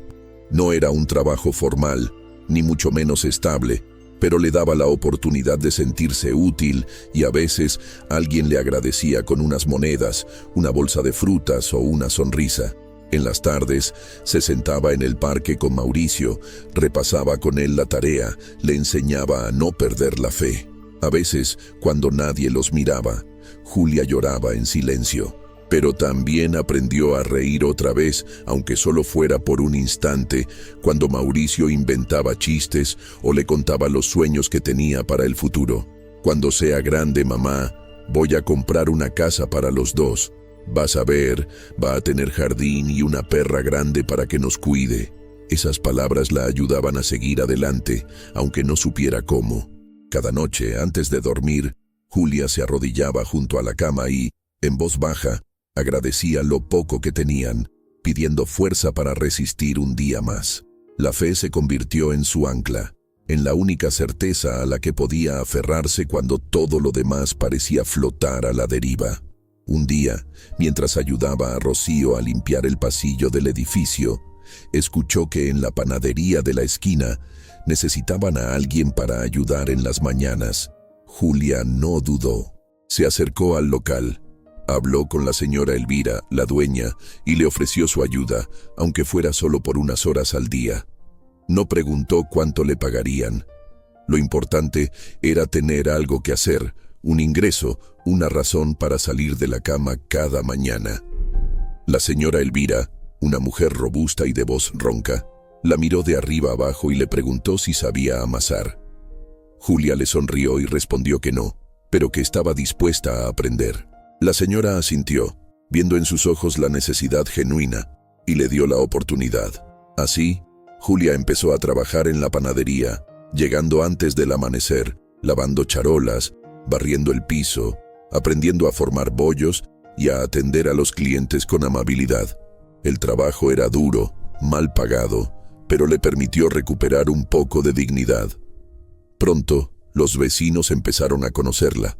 Speaker 1: No era un trabajo formal, ni mucho menos estable, pero le daba la oportunidad de sentirse útil y a veces alguien le agradecía con unas monedas, una bolsa de frutas o una sonrisa. En las tardes se sentaba en el parque con Mauricio, repasaba con él la tarea, le enseñaba a no perder la fe. A veces, cuando nadie los miraba, Julia lloraba en silencio. Pero también aprendió a reír otra vez, aunque solo fuera por un instante, cuando Mauricio inventaba chistes o le contaba los sueños que tenía para el futuro. Cuando sea grande, mamá, voy a comprar una casa para los dos. Vas a ver, va a tener jardín y una perra grande para que nos cuide. Esas palabras la ayudaban a seguir adelante, aunque no supiera cómo. Cada noche, antes de dormir, Julia se arrodillaba junto a la cama y, en voz baja, agradecía lo poco que tenían, pidiendo fuerza para resistir un día más. La fe se convirtió en su ancla, en la única certeza a la que podía aferrarse cuando todo lo demás parecía flotar a la deriva. Un día, mientras ayudaba a Rocío a limpiar el pasillo del edificio, escuchó que en la panadería de la esquina necesitaban a alguien para ayudar en las mañanas. Julia no dudó. Se acercó al local. Habló con la señora Elvira, la dueña, y le ofreció su ayuda, aunque fuera solo por unas horas al día. No preguntó cuánto le pagarían. Lo importante era tener algo que hacer, un ingreso, una razón para salir de la cama cada mañana. La señora Elvira, una mujer robusta y de voz ronca, la miró de arriba abajo y le preguntó si sabía amasar. Julia le sonrió y respondió que no, pero que estaba dispuesta a aprender. La señora asintió, viendo en sus ojos la necesidad genuina, y le dio la oportunidad. Así, Julia empezó a trabajar en la panadería, llegando antes del amanecer, lavando charolas, barriendo el piso, aprendiendo a formar bollos y a atender a los clientes con amabilidad. El trabajo era duro, mal pagado, pero le permitió recuperar un poco de dignidad. Pronto, los vecinos empezaron a conocerla.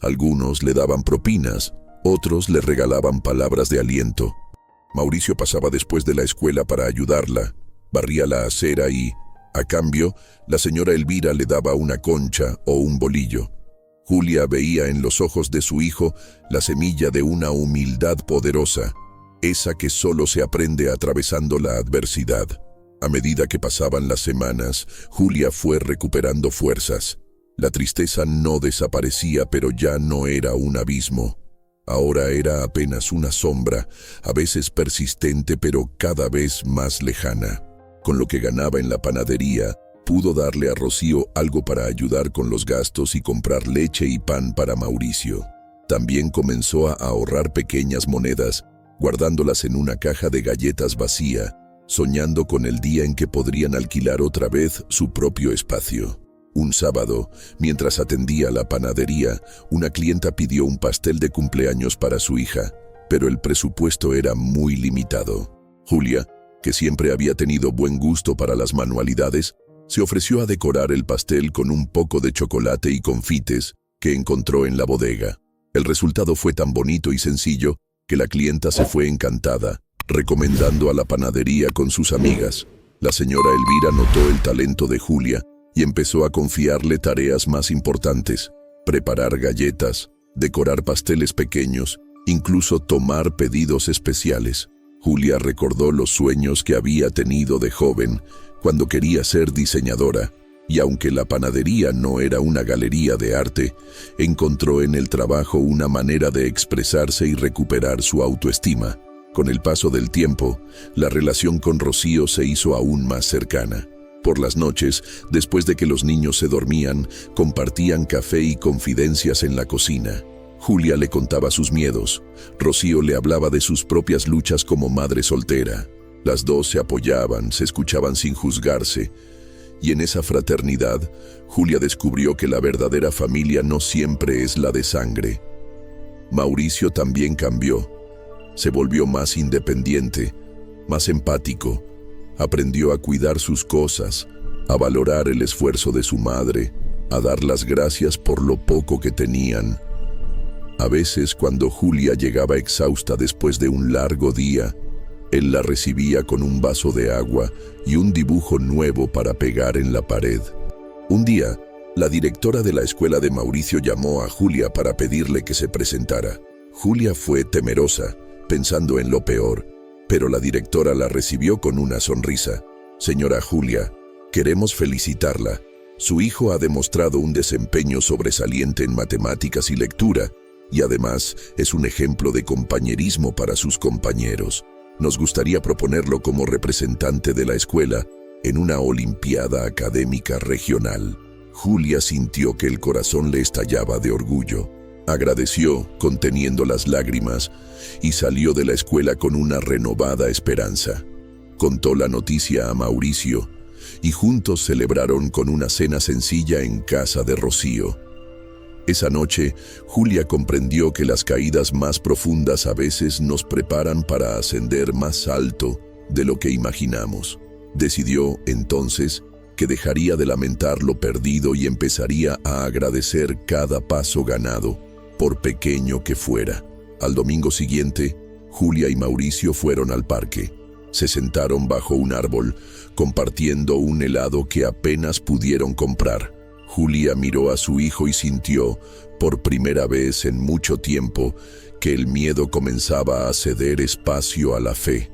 Speaker 1: Algunos le daban propinas, otros le regalaban palabras de aliento. Mauricio pasaba después de la escuela para ayudarla, barría la acera y, a cambio, la señora Elvira le daba una concha o un bolillo. Julia veía en los ojos de su hijo la semilla de una humildad poderosa, esa que solo se aprende atravesando la adversidad. A medida que pasaban las semanas, Julia fue recuperando fuerzas. La tristeza no desaparecía, pero ya no era un abismo. Ahora era apenas una sombra, a veces persistente, pero cada vez más lejana. Con lo que ganaba en la panadería, pudo darle a Rocío algo para ayudar con los gastos y comprar leche y pan para Mauricio. También comenzó a ahorrar pequeñas monedas, guardándolas en una caja de galletas vacía, soñando con el día en que podrían alquilar otra vez su propio espacio. Un sábado, mientras atendía la panadería, una clienta pidió un pastel de cumpleaños para su hija, pero el presupuesto era muy limitado. Julia, que siempre había tenido buen gusto para las manualidades, se ofreció a decorar el pastel con un poco de chocolate y confites que encontró en la bodega. El resultado fue tan bonito y sencillo que la clienta se fue encantada, recomendando a la panadería con sus amigas. La señora Elvira notó el talento de Julia y empezó a confiarle tareas más importantes: preparar galletas, decorar pasteles pequeños, incluso tomar pedidos especiales. Julia recordó los sueños que había tenido de joven, cuando quería ser diseñadora, y aunque la panadería no era una galería de arte, encontró en el trabajo una manera de expresarse y recuperar su autoestima. Con el paso del tiempo, la relación con Rocío se hizo aún más cercana. Por las noches, después de que los niños se dormían, compartían café y confidencias en la cocina. Julia le contaba sus miedos. Rocío le hablaba de sus propias luchas como madre soltera. Las dos se apoyaban, se escuchaban sin juzgarse. Y en esa fraternidad, Julia descubrió que la verdadera familia no siempre es la de sangre. Mauricio también cambió. Se volvió más independiente, más empático. Aprendió a cuidar sus cosas, a valorar el esfuerzo de su madre, a dar las gracias por lo poco que tenían. A veces, cuando Julia llegaba exhausta después de un largo día, él la recibía con un vaso de agua y un dibujo nuevo para pegar en la pared. Un día, la directora de la escuela de Mauricio llamó a Julia para pedirle que se presentara. Julia fue temerosa, pensando en lo peor, pero la directora la recibió con una sonrisa. «Señora Julia, queremos felicitarla. Su hijo ha demostrado un desempeño sobresaliente en matemáticas y lectura, y además es un ejemplo de compañerismo para sus compañeros. Nos gustaría proponerlo como representante de la escuela en una olimpiada académica regional. Julia sintió que el corazón le estallaba de orgullo. Agradeció, conteniendo las lágrimas, y salió de la escuela con una renovada esperanza. Contó la noticia a Mauricio, y juntos celebraron con una cena sencilla en casa de Rocío. Esa noche, Julia comprendió que las caídas más profundas a veces nos preparan para ascender más alto de lo que imaginamos. Decidió, entonces, que dejaría de lamentar lo perdido y empezaría a agradecer cada paso ganado, por pequeño que fuera. Al domingo siguiente, Julia y Mauricio fueron al parque. Se sentaron bajo un árbol, compartiendo un helado que apenas pudieron comprar. Julia miró a su hijo y sintió, por primera vez en mucho tiempo, que el miedo comenzaba a ceder espacio a la fe.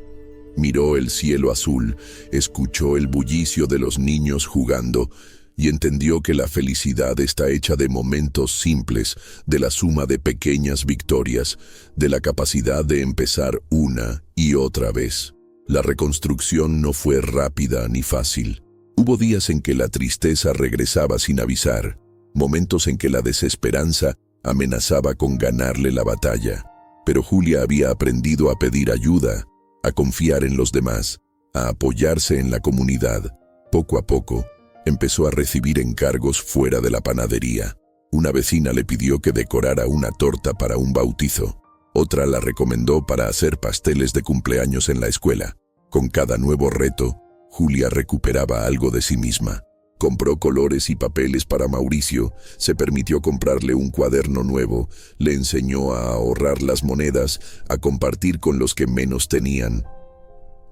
Speaker 1: Miró el cielo azul, escuchó el bullicio de los niños jugando y entendió que la felicidad está hecha de momentos simples, de la suma de pequeñas victorias, de la capacidad de empezar una y otra vez. La reconstrucción no fue rápida ni fácil. Hubo días en que la tristeza regresaba sin avisar, momentos en que la desesperanza amenazaba con ganarle la batalla. Pero Julia había aprendido a pedir ayuda, a confiar en los demás, a apoyarse en la comunidad. Poco a poco, empezó a recibir encargos fuera de la panadería. Una vecina le pidió que decorara una torta para un bautizo. Otra la recomendó para hacer pasteles de cumpleaños en la escuela. Con cada nuevo reto, Julia recuperaba algo de sí misma. Compró colores y papeles para Mauricio, se permitió comprarle un cuaderno nuevo, le enseñó a ahorrar las monedas, a compartir con los que menos tenían.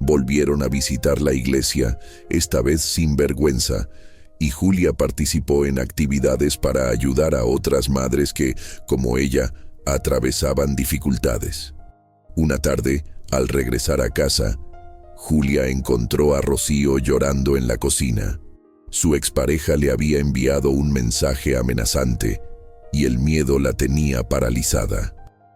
Speaker 1: Volvieron a visitar la iglesia, esta vez sin vergüenza, y Julia participó en actividades para ayudar a otras madres que, como ella, atravesaban dificultades. Una tarde, al regresar a casa, Julia encontró a Rocío llorando en la cocina. Su expareja le había enviado un mensaje amenazante y el miedo la tenía paralizada.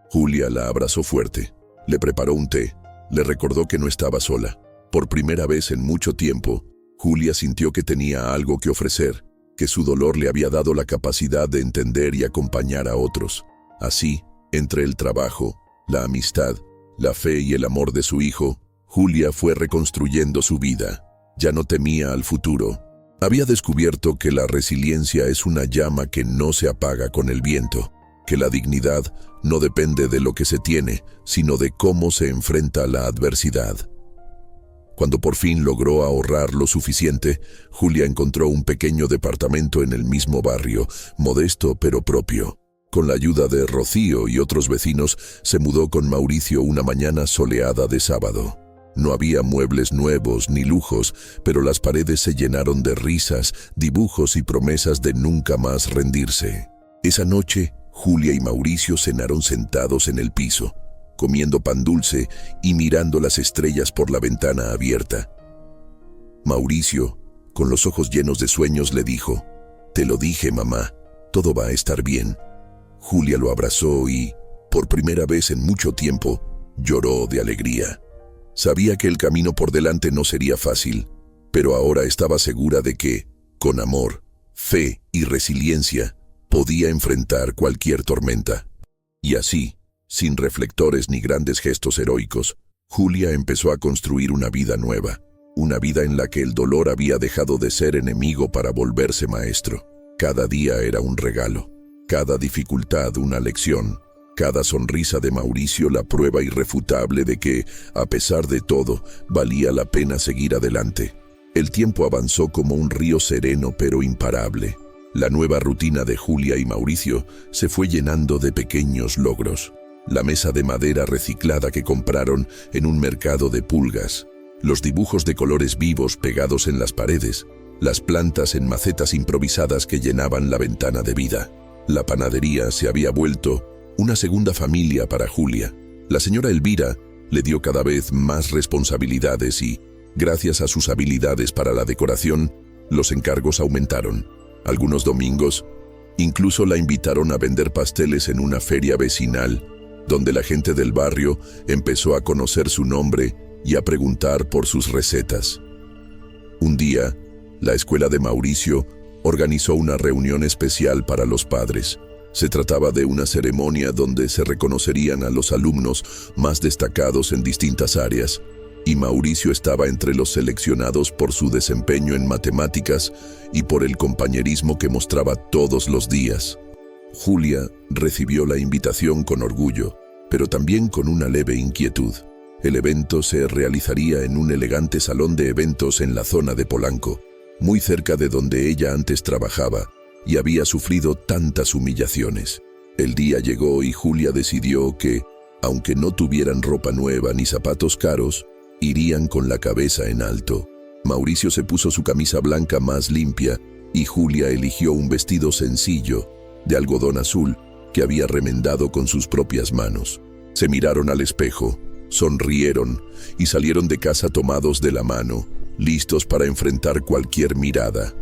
Speaker 1: Julia la abrazó fuerte, le preparó un té, le recordó que no estaba sola. Por primera vez en mucho tiempo, Julia sintió que tenía algo que ofrecer, que su dolor le había dado la capacidad de entender y acompañar a otros. Así, entre el trabajo, la amistad, la fe y el amor de su hijo, Julia fue reconstruyendo su vida. Ya no temía al futuro. Había descubierto que la resiliencia es una llama que no se apaga con el viento, que la dignidad no depende de lo que se tiene, sino de cómo se enfrenta a la adversidad. Cuando por fin logró ahorrar lo suficiente, Julia encontró un pequeño departamento en el mismo barrio, modesto pero propio. Con la ayuda de Rocío y otros vecinos, se mudó con Mauricio una mañana soleada de sábado. No había muebles nuevos ni lujos, pero las paredes se llenaron de risas, dibujos y promesas de nunca más rendirse. Esa noche, Julia y Mauricio cenaron sentados en el piso, comiendo pan dulce y mirando las estrellas por la ventana abierta. Mauricio, con los ojos llenos de sueños, le dijo: «Te lo dije, mamá, todo va a estar bien». Julia lo abrazó y, por primera vez en mucho tiempo, lloró de alegría. Sabía que el camino por delante no sería fácil, pero ahora estaba segura de que, con amor, fe y resiliencia, podía enfrentar cualquier tormenta. Y así, sin reflectores ni grandes gestos heroicos, Julia empezó a construir una vida nueva, una vida en la que el dolor había dejado de ser enemigo para volverse maestro. Cada día era un regalo, cada dificultad una lección. Cada sonrisa de Mauricio la prueba irrefutable de que, a pesar de todo, valía la pena seguir adelante. El tiempo avanzó como un río sereno pero imparable. La nueva rutina de Julia y Mauricio se fue llenando de pequeños logros. La mesa de madera reciclada que compraron en un mercado de pulgas, los dibujos de colores vivos pegados en las paredes, las plantas en macetas improvisadas que llenaban la ventana de vida. La panadería se había vuelto una segunda familia para Julia. La señora Elvira le dio cada vez más responsabilidades y, gracias a sus habilidades para la decoración, los encargos aumentaron. Algunos domingos, Incluso la invitaron a vender pasteles en una feria vecinal, donde la gente del barrio empezó a conocer su nombre y a preguntar por sus recetas. Un día, la escuela de Mauricio organizó una reunión especial para los padres. Se trataba de una ceremonia donde se reconocerían a los alumnos más destacados en distintas áreas, y Mauricio estaba entre los seleccionados por su desempeño en matemáticas y por el compañerismo que mostraba todos los días. Julia recibió la invitación con orgullo, pero también con una leve inquietud. El evento se realizaría en un elegante salón de eventos en la zona de Polanco, muy cerca de donde ella antes trabajaba y había sufrido tantas humillaciones. El día llegó y Julia decidió que, aunque no tuvieran ropa nueva ni zapatos caros, irían con la cabeza en alto. Mauricio se puso su camisa blanca más limpia y Julia eligió un vestido sencillo, de algodón azul, que había remendado con sus propias manos. Se miraron al espejo, sonrieron y salieron de casa tomados de la mano, listos para enfrentar cualquier mirada.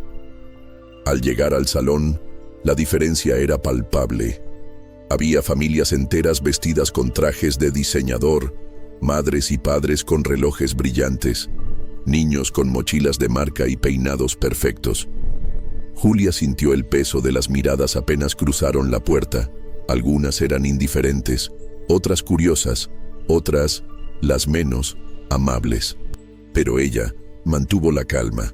Speaker 1: Al llegar al salón, la diferencia era palpable. Había familias enteras vestidas con trajes de diseñador, madres y padres con relojes brillantes, niños con mochilas de marca y peinados perfectos. Julia sintió el peso de las miradas apenas cruzaron la puerta. Algunas eran indiferentes, otras curiosas, otras, las menos, amables. Pero ella mantuvo la calma,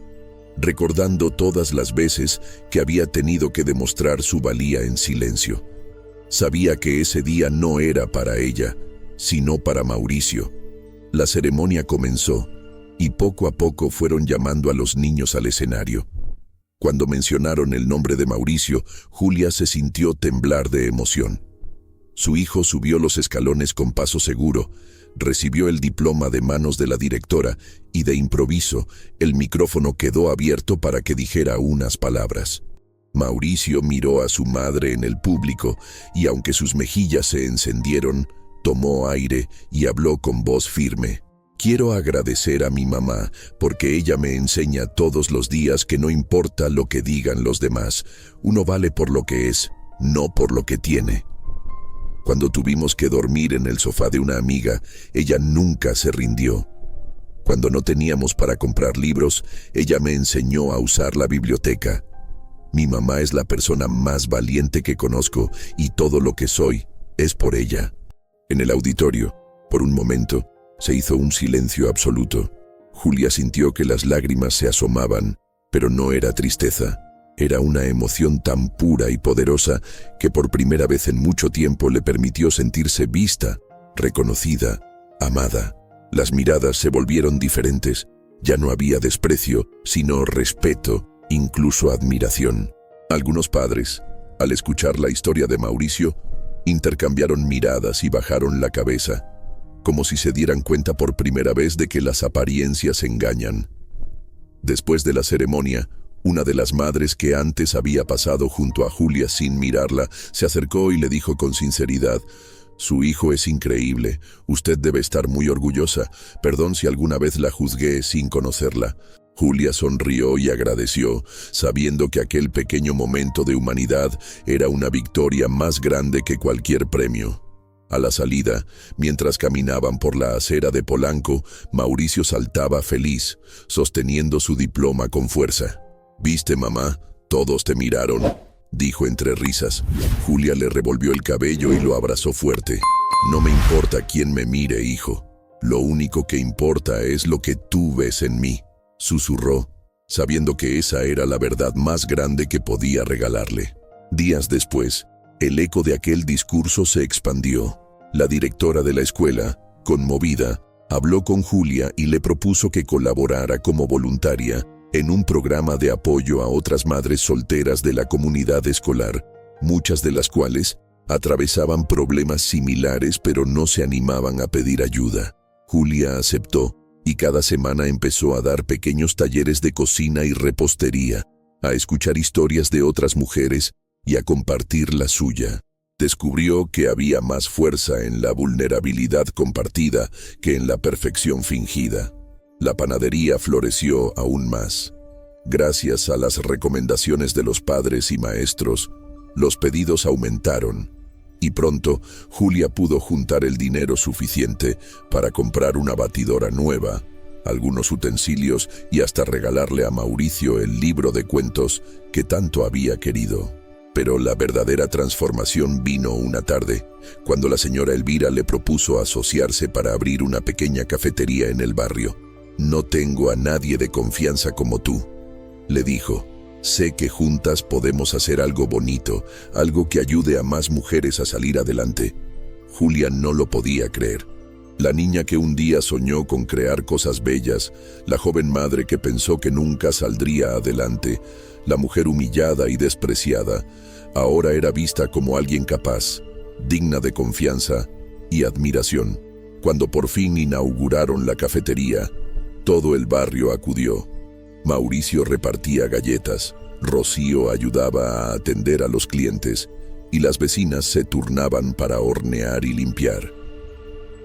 Speaker 1: recordando todas las veces que había tenido que demostrar su valía en silencio. Sabía que ese día no era para ella, sino para Mauricio. La ceremonia comenzó, y poco a poco fueron llamando a los niños al escenario. Cuando mencionaron el nombre de Mauricio, Julia se sintió temblar de emoción. Su hijo subió los escalones con paso seguro, recibió el diploma de manos de la directora y de improviso el micrófono quedó abierto para que dijera unas palabras. Mauricio miró a su madre en el público y aunque sus mejillas se encendieron, tomó aire y habló con voz firme. Quiero agradecer a mi mamá porque ella me enseña todos los días que no importa lo que digan los demás, uno vale por lo que es, no por lo que tiene. Cuando tuvimos que dormir en el sofá de una amiga, ella nunca se rindió. Cuando no teníamos para comprar libros, ella me enseñó a usar la biblioteca. Mi mamá es la persona más valiente que conozco y todo lo que soy es por ella. En el auditorio, por un momento, se hizo un silencio absoluto. Julia sintió que las lágrimas se asomaban, pero no era tristeza. Era una emoción tan pura y poderosa que por primera vez en mucho tiempo le permitió sentirse vista, reconocida, amada. Las miradas se volvieron diferentes. Ya no había desprecio, sino respeto, incluso admiración. Algunos padres, al escuchar la historia de Mauricio, intercambiaron miradas y bajaron la cabeza, como si se dieran cuenta por primera vez de que las apariencias engañan. Después de la ceremonia, una de las madres que antes había pasado junto a Julia sin mirarla, se acercó y le dijo con sinceridad: «Su hijo es increíble, usted debe estar muy orgullosa, perdón si alguna vez la juzgué sin conocerla». Julia sonrió y agradeció, sabiendo que aquel pequeño momento de humanidad era una victoria más grande que cualquier premio. A la salida, mientras caminaban por la acera de Polanco, Mauricio saltaba feliz, sosteniendo su diploma con fuerza. «¿Viste, mamá? Todos te miraron», dijo entre risas. Julia le revolvió el cabello y lo abrazó fuerte. «No me importa quién me mire, hijo. Lo único que importa es lo que tú ves en mí», susurró, sabiendo que esa era la verdad más grande que podía regalarle. Días después, el eco de aquel discurso se expandió. La directora de la escuela, conmovida, habló con Julia y le propuso que colaborara como voluntaria en un programa de apoyo a otras madres solteras de la comunidad escolar, muchas de las cuales atravesaban problemas similares pero no se animaban a pedir ayuda. Julia aceptó y cada semana empezó a dar pequeños talleres de cocina y repostería, a escuchar historias de otras mujeres y a compartir la suya. Descubrió que había más fuerza en la vulnerabilidad compartida que en la perfección fingida. La panadería floreció aún más. Gracias a las recomendaciones de los padres y maestros, Los pedidos aumentaron, y pronto Julia pudo juntar el dinero suficiente para comprar una batidora nueva, algunos utensilios y hasta regalarle a Mauricio el libro de cuentos que tanto había querido. Pero la verdadera transformación vino una tarde, cuando la señora Elvira le propuso asociarse para abrir una pequeña cafetería en el barrio. «No tengo a nadie de confianza como tú», le dijo. «Sé que juntas podemos hacer algo bonito, algo que ayude a más mujeres a salir adelante». Julia no lo podía creer. La niña que un día soñó con crear cosas bellas, la joven madre que pensó que nunca saldría adelante, la mujer humillada y despreciada, ahora era vista como alguien capaz, digna de confianza y admiración. Cuando por fin inauguraron la cafetería, todo el barrio acudió. Mauricio repartía galletas, Rocío ayudaba a atender a los clientes y las vecinas se turnaban para hornear y limpiar.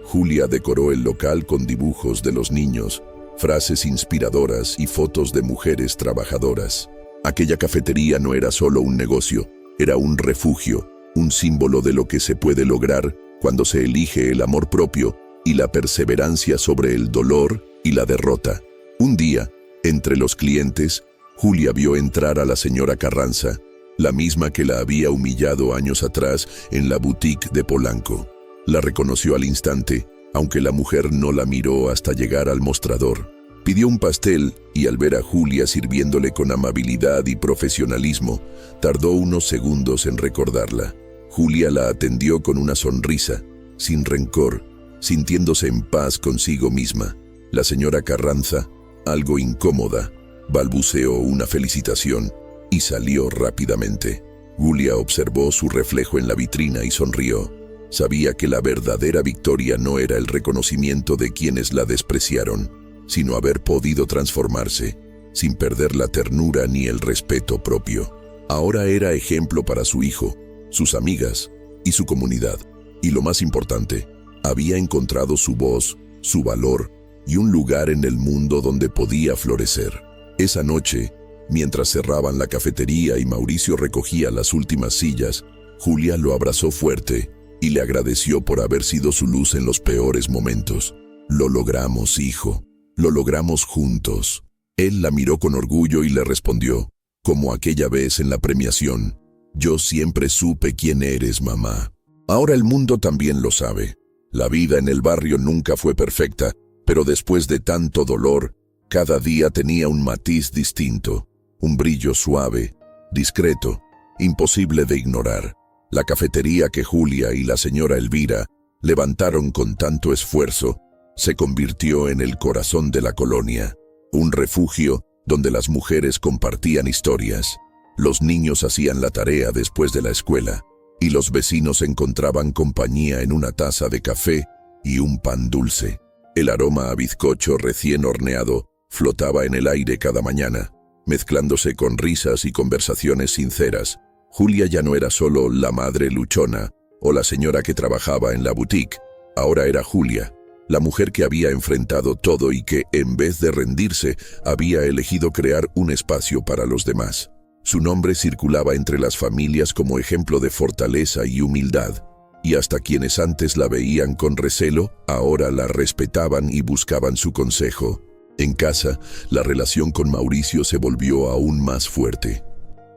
Speaker 1: Julia decoró el local con dibujos de los niños, frases inspiradoras y fotos de mujeres trabajadoras. Aquella cafetería no era solo un negocio, era un refugio, un símbolo de lo que se puede lograr cuando se elige el amor propio y la perseverancia sobre el dolor y la derrota. Un día, entre los clientes, Julia vio entrar a la señora Carranza, la misma que la había humillado años atrás en la boutique de Polanco. La reconoció al instante, aunque la mujer no la miró hasta llegar al mostrador. Pidió un pastel y al ver a Julia sirviéndole con amabilidad y profesionalismo, tardó unos segundos en recordarla. Julia la atendió con una sonrisa, sin rencor, sintiéndose en paz consigo misma. La señora Carranza, algo incómoda, balbuceó una felicitación y salió rápidamente. Julia observó su reflejo en la vitrina y sonrió. Sabía que la verdadera victoria no era el reconocimiento de quienes la despreciaron, sino haber podido transformarse, sin perder la ternura ni el respeto propio. Ahora era ejemplo para su hijo, sus amigas y su comunidad. Y lo más importante, había encontrado su voz, su valor y un lugar en el mundo donde podía florecer. Esa noche, mientras cerraban la cafetería y Mauricio recogía las últimas sillas, Julia lo abrazó fuerte y le agradeció por haber sido su luz en los peores momentos. «Lo logramos, hijo. Lo logramos juntos». Él la miró con orgullo y le respondió, como aquella vez en la premiación: «Yo siempre supe quién eres, mamá». Ahora el mundo también lo sabe. La vida en el barrio nunca fue perfecta, pero después de tanto dolor, cada día tenía un matiz distinto, un brillo suave, discreto, imposible de ignorar. La cafetería que Julia y la señora Elvira levantaron con tanto esfuerzo se convirtió en el corazón de la colonia, un refugio donde las mujeres compartían historias, los niños hacían la tarea después de la escuela y los vecinos encontraban compañía en una taza de café y un pan dulce. El aroma a bizcocho recién horneado flotaba en el aire cada mañana, mezclándose con risas y conversaciones sinceras. Julia ya no era solo la madre luchona o la señora que trabajaba en la boutique. Ahora era Julia, la mujer que había enfrentado todo y que, en vez de rendirse, había elegido crear un espacio para los demás. Su nombre circulaba entre las familias como ejemplo de fortaleza y humildad, y hasta quienes antes la veían con recelo, ahora la respetaban y buscaban su consejo. En casa, la relación con Mauricio se volvió aún más fuerte.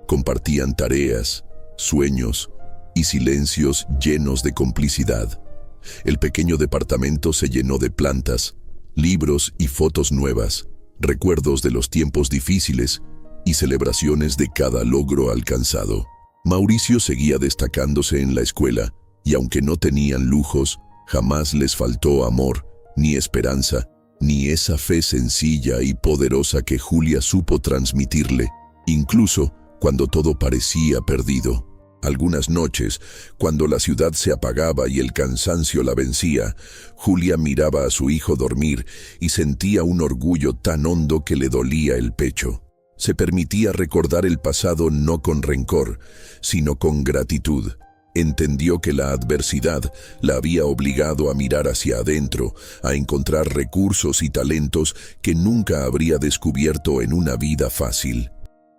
Speaker 1: Compartían tareas, sueños y silencios llenos de complicidad. El pequeño departamento se llenó de plantas, libros y fotos nuevas, recuerdos de los tiempos difíciles y celebraciones de cada logro alcanzado. Mauricio seguía destacándose en la escuela, y aunque no tenían lujos, jamás les faltó amor, ni esperanza, ni esa fe sencilla y poderosa que Julia supo transmitirle, incluso cuando todo parecía perdido. Algunas noches, cuando la ciudad se apagaba y el cansancio la vencía, Julia miraba a su hijo dormir y sentía un orgullo tan hondo que le dolía el pecho. Se permitía recordar el pasado no con rencor, sino con gratitud. Entendió que la adversidad la había obligado a mirar hacia adentro, a encontrar recursos y talentos que nunca habría descubierto en una vida fácil.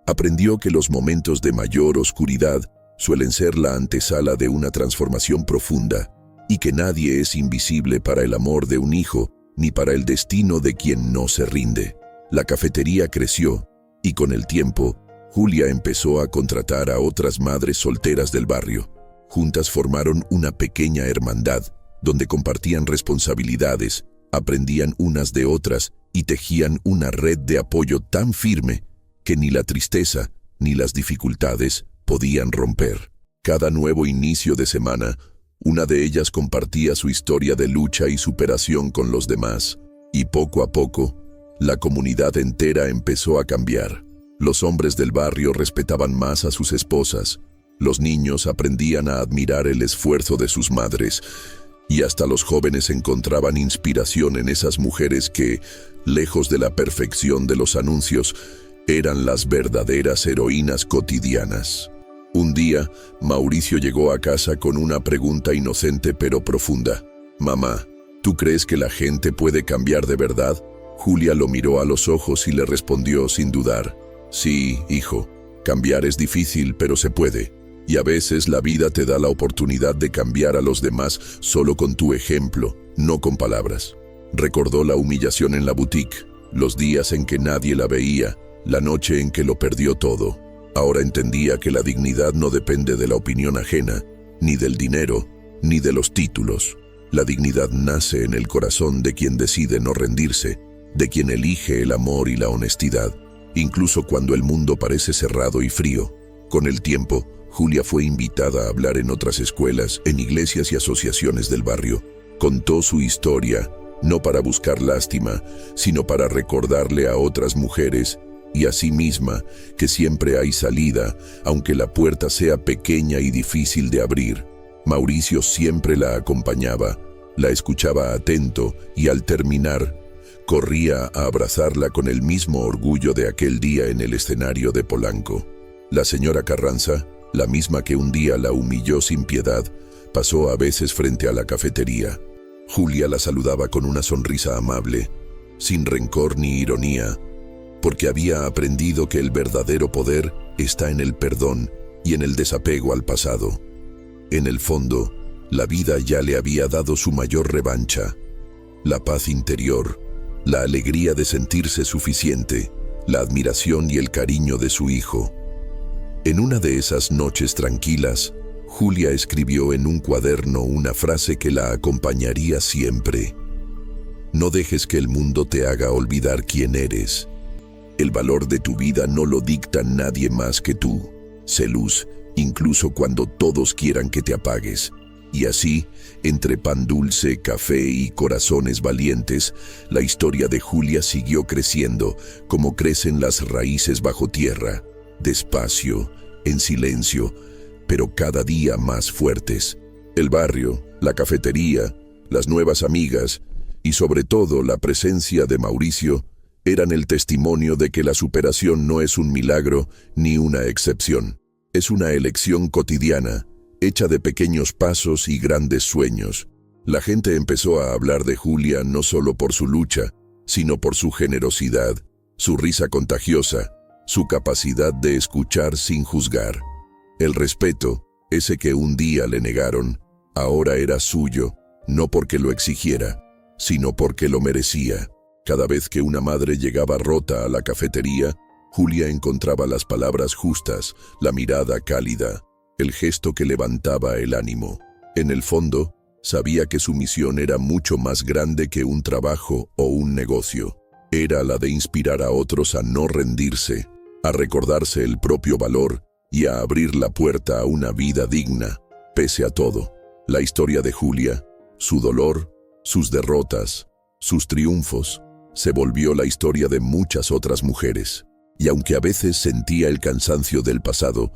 Speaker 1: Aprendió que los momentos de mayor oscuridad suelen ser la antesala de una transformación profunda, y que nadie es invisible para el amor de un hijo, ni para el destino de quien no se rinde. La cafetería creció, y con el tiempo, Julia empezó a contratar a otras madres solteras del barrio. Juntas formaron una pequeña hermandad, donde compartían responsabilidades, aprendían unas de otras y tejían una red de apoyo tan firme que ni la tristeza ni las dificultades podían romper. Cada nuevo inicio de semana, una de ellas compartía su historia de lucha y superación con los demás, y poco a poco, la comunidad entera empezó a cambiar. Los hombres del barrio respetaban más a sus esposas, los niños aprendían a admirar el esfuerzo de sus madres, y hasta los jóvenes encontraban inspiración en esas mujeres que, lejos de la perfección de los anuncios, eran las verdaderas heroínas cotidianas. Un día, Mauricio llegó a casa con una pregunta inocente pero profunda. «Mamá, ¿tú crees que la gente puede cambiar de verdad?» Julia lo miró a los ojos y le respondió sin dudar. «Sí, hijo, cambiar es difícil, pero se puede. Y a veces la vida te da la oportunidad de cambiar a los demás solo con tu ejemplo, no con palabras». Recordó la humillación en la boutique, los días en que nadie la veía, la noche en que lo perdió todo. Ahora entendía que la dignidad no depende de la opinión ajena, ni del dinero, ni de los títulos. La dignidad nace en el corazón de quien decide no rendirse, de quien elige el amor y la honestidad, incluso cuando el mundo parece cerrado y frío. Con el tiempo, Julia fue invitada a hablar en otras escuelas, en iglesias y asociaciones del barrio. Contó su historia, no para buscar lástima, sino para recordarle a otras mujeres y a sí misma que siempre hay salida, aunque la puerta sea pequeña y difícil de abrir. Mauricio siempre la acompañaba, la escuchaba atento y al terminar, corría a abrazarla con el mismo orgullo de aquel día en el escenario de Polanco. La señora Carranza, la misma que un día la humilló sin piedad, pasó a veces frente a la cafetería. Julia la saludaba con una sonrisa amable, sin rencor ni ironía, porque había aprendido que el verdadero poder está en el perdón y en el desapego al pasado. En el fondo, la vida ya le había dado su mayor revancha, la paz interior, la alegría de sentirse suficiente, la admiración y el cariño de su hijo. En una de esas noches tranquilas, Julia escribió en un cuaderno una frase que la acompañaría siempre. «No dejes que el mundo te haga olvidar quién eres. El valor de tu vida no lo dicta nadie más que tú. Sé luz, incluso cuando todos quieran que te apagues». Y así, entre pan dulce, café y corazones valientes, la historia de Julia siguió creciendo, como crecen las raíces bajo tierra, despacio, en silencio, pero cada día más fuertes. El barrio, la cafetería, las nuevas amigas y sobre todo la presencia de Mauricio eran el testimonio de que la superación no es un milagro ni una excepción. Es una elección cotidiana, hecha de pequeños pasos y grandes sueños. La gente empezó a hablar de Julia no solo por su lucha, sino por su generosidad, su risa contagiosa, su capacidad de escuchar sin juzgar. El respeto, ese que un día le negaron, ahora era suyo, no porque lo exigiera, sino porque lo merecía. Cada vez que una madre llegaba rota a la cafetería, Julia encontraba las palabras justas, la mirada cálida, el gesto que levantaba el ánimo. En el fondo, sabía que su misión era mucho más grande que un trabajo o un negocio. Era la de inspirar a otros a no rendirse, a recordarse el propio valor y a abrir la puerta a una vida digna, pese a todo. La historia de Julia, su dolor, sus derrotas, sus triunfos, se volvió la historia de muchas otras mujeres. Y aunque a veces sentía el cansancio del pasado,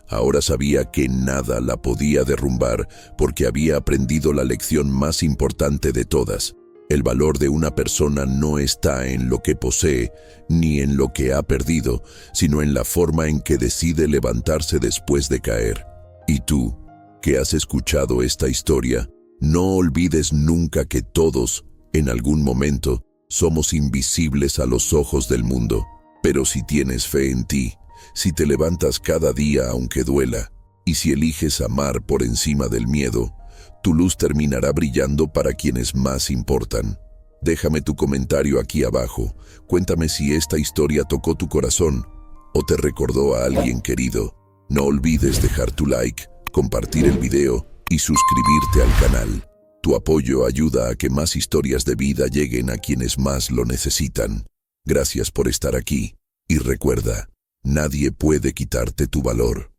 Speaker 1: ahora sabía que nada la podía derrumbar porque había aprendido la lección más importante de todas. El valor de una persona no está en lo que posee ni en lo que ha perdido, sino en la forma en que decide levantarse después de caer. Y tú, que has escuchado esta historia, no olvides nunca que todos, en algún momento, somos invisibles a los ojos del mundo. Pero si tienes fe en ti, si te levantas cada día aunque duela, Y si eliges amar por encima del miedo, tu luz terminará brillando para quienes más importan. Déjame tu comentario aquí abajo. Cuéntame si esta historia tocó tu corazón o te recordó a alguien querido. No olvides dejar tu like, compartir el video y suscribirte al canal. Tu apoyo ayuda a que más historias de vida lleguen a quienes más lo necesitan. Gracias por estar aquí. Y recuerda, nadie puede quitarte tu valor.